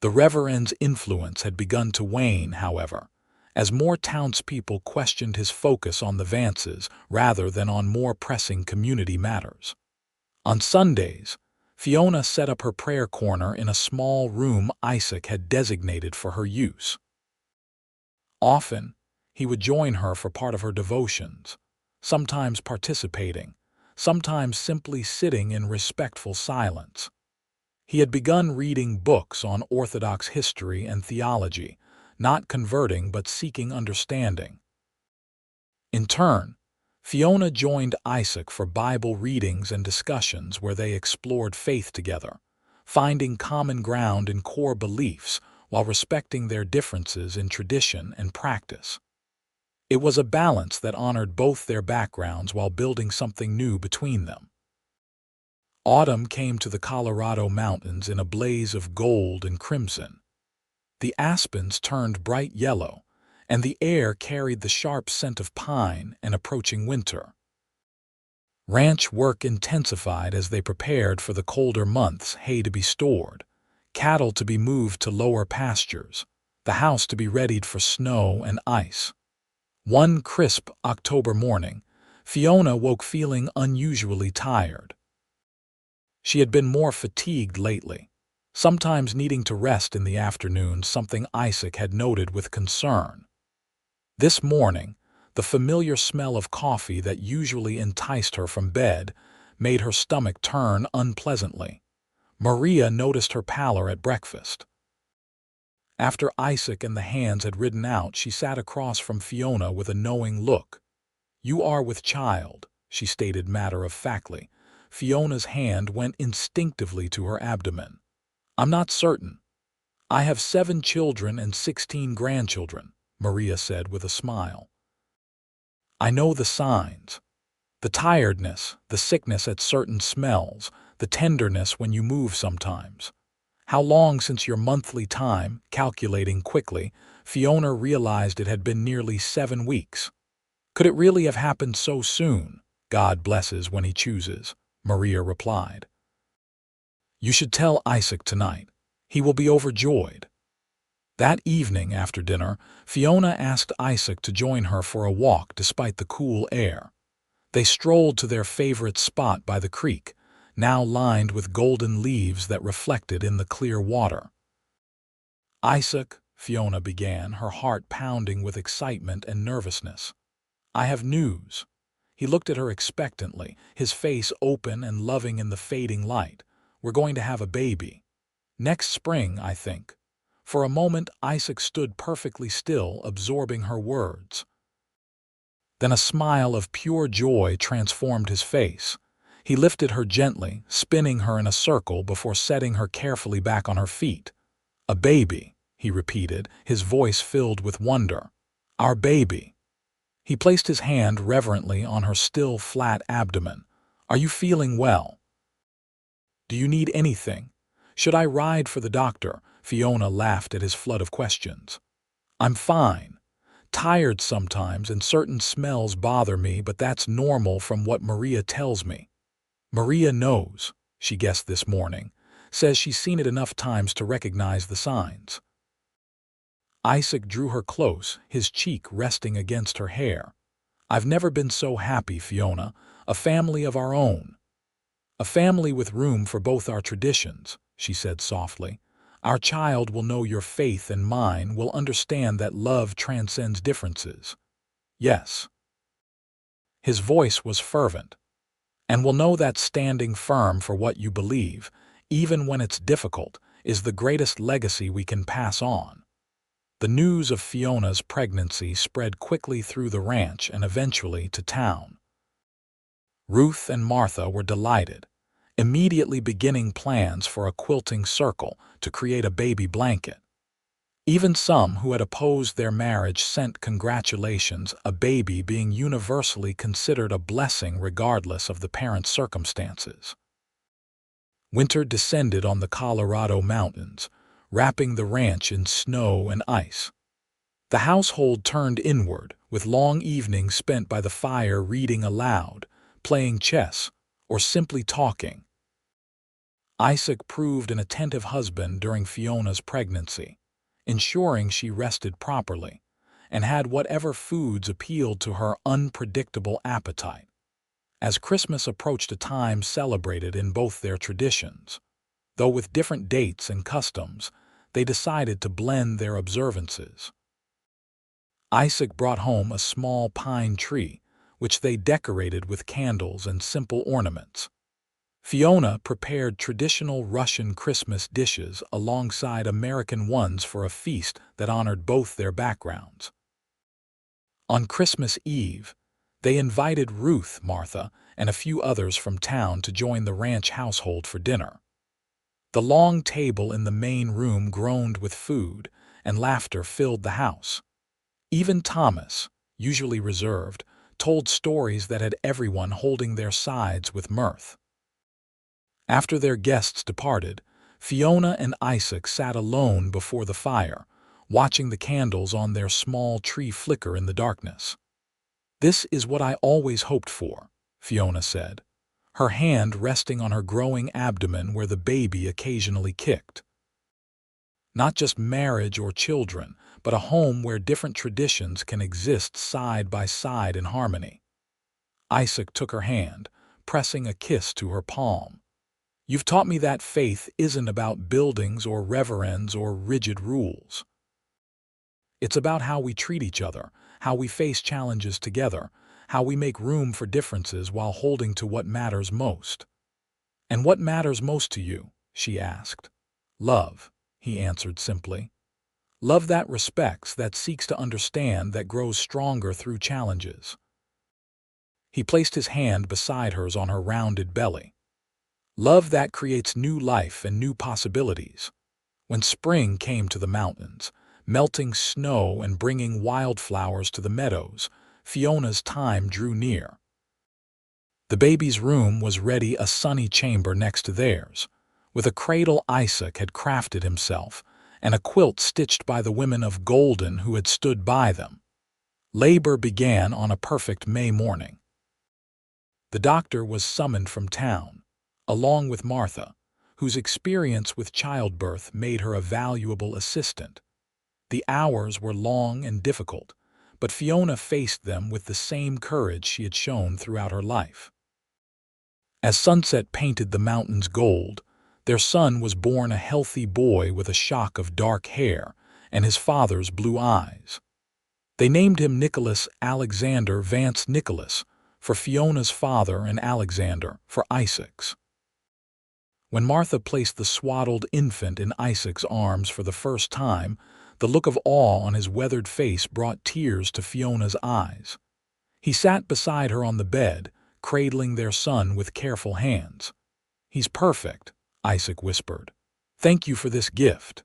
The Reverend's influence had begun to wane, however, as more townspeople questioned his focus on the Vances rather than on more pressing community matters. On Sundays, Fiona set up her prayer corner in a small room Isaac had designated for her use. Often, he would join her for part of her devotions, sometimes participating, sometimes simply sitting in respectful silence. He had begun reading books on Orthodox history and theology, not converting but seeking understanding. In turn, Fiona joined Isaac for Bible readings and discussions where they explored faith together, finding common ground in core beliefs while respecting their differences in tradition and practice. It was a balance that honored both their backgrounds while building something new between them. Autumn came to the Colorado mountains in a blaze of gold and crimson. The aspens turned bright yellow, and the air carried the sharp scent of pine and approaching winter. Ranch work intensified as they prepared for the colder months, hay to be stored, cattle to be moved to lower pastures, the house to be readied for snow and ice. One crisp October morning, Fiona woke feeling unusually tired. She had been more fatigued lately, sometimes needing to rest in the afternoon, something Isaac had noted with concern. This morning, the familiar smell of coffee that usually enticed her from bed made her stomach turn unpleasantly. Maria noticed her pallor at breakfast. After Isaac and the hands had ridden out, she sat across from Fiona with a knowing look. "You are with child," she stated matter-of-factly. Fiona's hand went instinctively to her abdomen. "I'm not certain. I have 7 children and 16 grandchildren," Maria said with a smile. "I know the signs. The tiredness, the sickness at certain smells, the tenderness when you move sometimes. How long since your monthly time?" Calculating quickly, Fiona realized it had been nearly 7 weeks. "Could it really have happened so soon?" "God blesses when he chooses," Maria replied. "You should tell Isaac tonight. He will be overjoyed." That evening after dinner, Fiona asked Isaac to join her for a walk despite the cool air. They strolled to their favorite spot by the creek, now lined with golden leaves that reflected in the clear water. "Isaac," Fiona began, her heart pounding with excitement and nervousness. "I have news." He looked at her expectantly, his face open and loving in the fading light. "We're going to have a baby." Next spring, I think. For a moment, Isaac stood perfectly still, absorbing her words. Then a smile of pure joy transformed his face. He lifted her gently, spinning her in a circle before setting her carefully back on her feet. "A baby," he repeated, his voice filled with wonder. "Our baby." He placed his hand reverently on her still, flat abdomen. "Are you feeling well? Do you need anything? Should I ride for the doctor?" Fiona laughed at his flood of questions. "I'm fine. Tired sometimes and certain smells bother me, but that's normal from what Maria tells me." Maria knows, she guessed this morning, says she's seen it enough times to recognize the signs. Isaac drew her close, his cheek resting against her hair. "I've never been so happy, Fiona. A family of our own. A family with room for both our traditions," she said softly. "Our child will know your faith and mine, will understand that love transcends differences." "Yes." His voice was fervent. "And will know that standing firm for what you believe, even when it's difficult, is the greatest legacy we can pass on." The news of Fiona's pregnancy spread quickly through the ranch and eventually to town. Ruth and Martha were delighted, immediately beginning plans for a quilting circle to create a baby blanket. Even some who had opposed their marriage sent congratulations, a baby being universally considered a blessing regardless of the parent's circumstances. Winter descended on the Colorado mountains, wrapping the ranch in snow and ice. The household turned inward, with long evenings spent by the fire reading aloud, playing chess, or simply talking. Isaac proved an attentive husband during Fiona's pregnancy, ensuring she rested properly, and had whatever foods appealed to her unpredictable appetite. As Christmas approached, a time celebrated in both their traditions, though with different dates and customs, they decided to blend their observances. Isaac brought home a small pine tree, which they decorated with candles and simple ornaments. Fiona prepared traditional Russian Christmas dishes alongside American ones for a feast that honored both their backgrounds. On Christmas Eve, they invited Ruth, Martha, and a few others from town to join the ranch household for dinner. The long table in the main room groaned with food, and laughter filled the house. Even Thomas, usually reserved, told stories that had everyone holding their sides with mirth. After their guests departed, Fiona and Isaac sat alone before the fire, watching the candles on their small tree flicker in the darkness. "This is what I always hoped for," Fiona said, her hand resting on her growing abdomen where the baby occasionally kicked. "Not just marriage or children, but a home where different traditions can exist side by side in harmony." Isaac took her hand, pressing a kiss to her palm. "You've taught me that faith isn't about buildings or reverends or rigid rules. It's about how we treat each other, how we face challenges together, how we make room for differences while holding to what matters most." "And what matters most to you?" she asked. "Love," he answered simply. "Love that respects, that seeks to understand, that grows stronger through challenges." He placed his hand beside hers on her rounded belly. "Love that creates new life and new possibilities." When spring came to the mountains, melting snow and bringing wildflowers to the meadows, Fiona's time drew near. The baby's room was ready, a sunny chamber next to theirs, with a cradle Isaac had crafted himself, and a quilt stitched by the women of Golden who had stood by them. Labor began on a perfect May morning. The doctor was summoned from town, along with Martha, whose experience with childbirth made her a valuable assistant. The hours were long and difficult, but Fiona faced them with the same courage she had shown throughout her life. As sunset painted the mountains gold, their son was born, a healthy boy with a shock of dark hair and his father's blue eyes. They named him Nicholas Alexander Vance, Nicholas for Fiona's father and Alexander for Isaac's. When Martha placed the swaddled infant in Isaac's arms for the first time, the look of awe on his weathered face brought tears to Fiona's eyes. He sat beside her on the bed, cradling their son with careful hands. "He's perfect," Isaac whispered. "Thank you for this gift."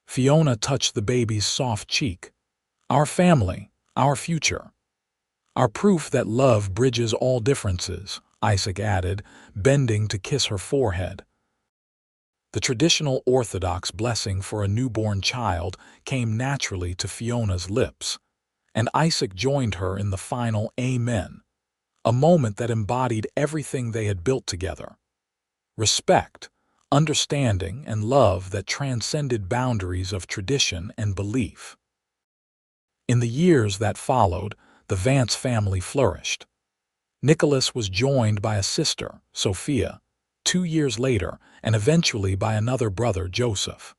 Fiona touched the baby's soft cheek. "Our family, our future. Our proof that love bridges all differences," Isaac added, bending to kiss her forehead. The traditional Orthodox blessing for a newborn child came naturally to Fiona's lips, and Isaac joined her in the final Amen, a moment that embodied everything they had built together. Respect, understanding, and love that transcended boundaries of tradition and belief. In the years that followed, the Vance family flourished. Nicholas was joined by a sister, Sophia, 2 years later, and eventually by another brother, Joseph.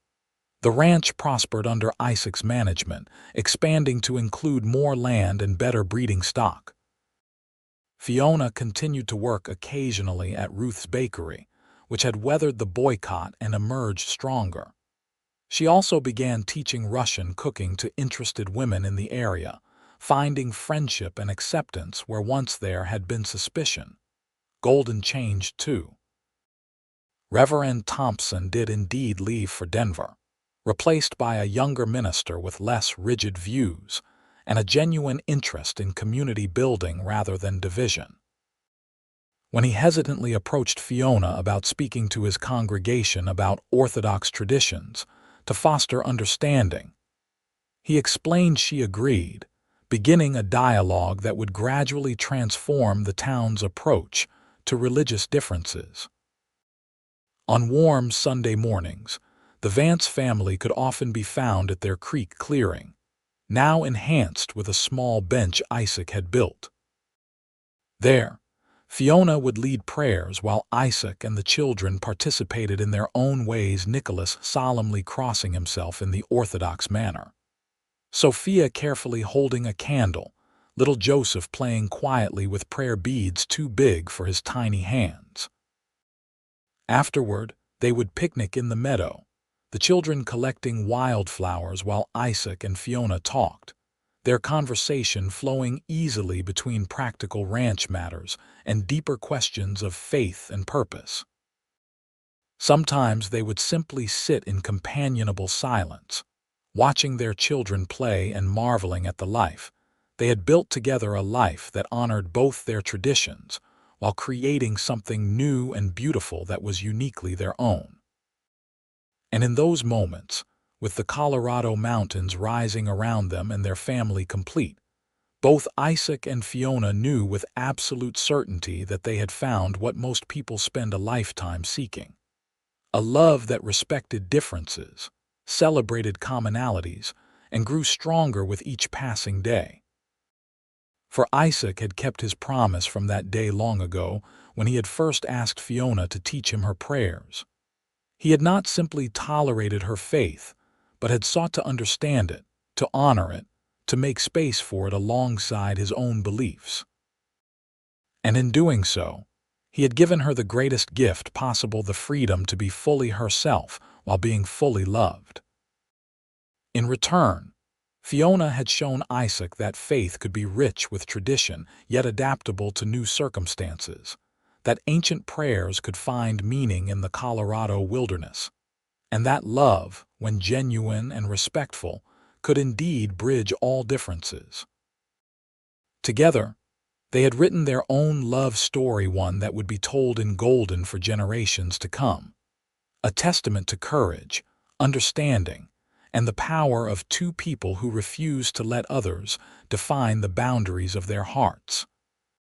The ranch prospered under Isaac's management, expanding to include more land and better breeding stock. Fiona continued to work occasionally at Ruth's bakery, which had weathered the boycott and emerged stronger. She also began teaching Russian cooking to interested women in the area, finding friendship and acceptance where once there had been suspicion. Golden changed too. Reverend Thompson did indeed leave for Denver, replaced by a younger minister with less rigid views and a genuine interest in community building rather than division. When he hesitantly approached Fiona about speaking to his congregation about Orthodox traditions to foster understanding, he explained she agreed, beginning a dialogue that would gradually transform the town's approach to religious differences. On warm Sunday mornings, the Vance family could often be found at their creek clearing, now enhanced with a small bench Isaac had built. There, Fiona would lead prayers while Isaac and the children participated in their own ways, Nicholas solemnly crossing himself in the Orthodox manner, Sophia carefully holding a candle, little Joseph playing quietly with prayer beads too big for his tiny hands. Afterward, they would picnic in the meadow, the children collecting wildflowers while Isaac and Fiona talked, their conversation flowing easily between practical ranch matters and deeper questions of faith and purpose. Sometimes they would simply sit in companionable silence, watching their children play and marveling at the life they had built together, a life that honored both their traditions while creating something new and beautiful that was uniquely their own. And in those moments, with the Colorado mountains rising around them and their family complete, both Isaac and Fiona knew with absolute certainty that they had found what most people spend a lifetime seeking: a love that respected differences, celebrated commonalities, and grew stronger with each passing day. For Isaac had kept his promise from that day long ago when he had first asked Fiona to teach him her prayers. He had not simply tolerated her faith, but had sought to understand it, to honor it, to make space for it alongside his own beliefs. And in doing so, he had given her the greatest gift possible: the freedom to be fully herself while being fully loved. In return, Fiona had shown Isaac that faith could be rich with tradition, yet adaptable to new circumstances, that ancient prayers could find meaning in the Colorado wilderness, and that love, when genuine and respectful, could indeed bridge all differences. Together, they had written their own love story, one that would be told in Golden for generations to come, a testament to courage, understanding, and the power of two people who refused to let others define the boundaries of their hearts.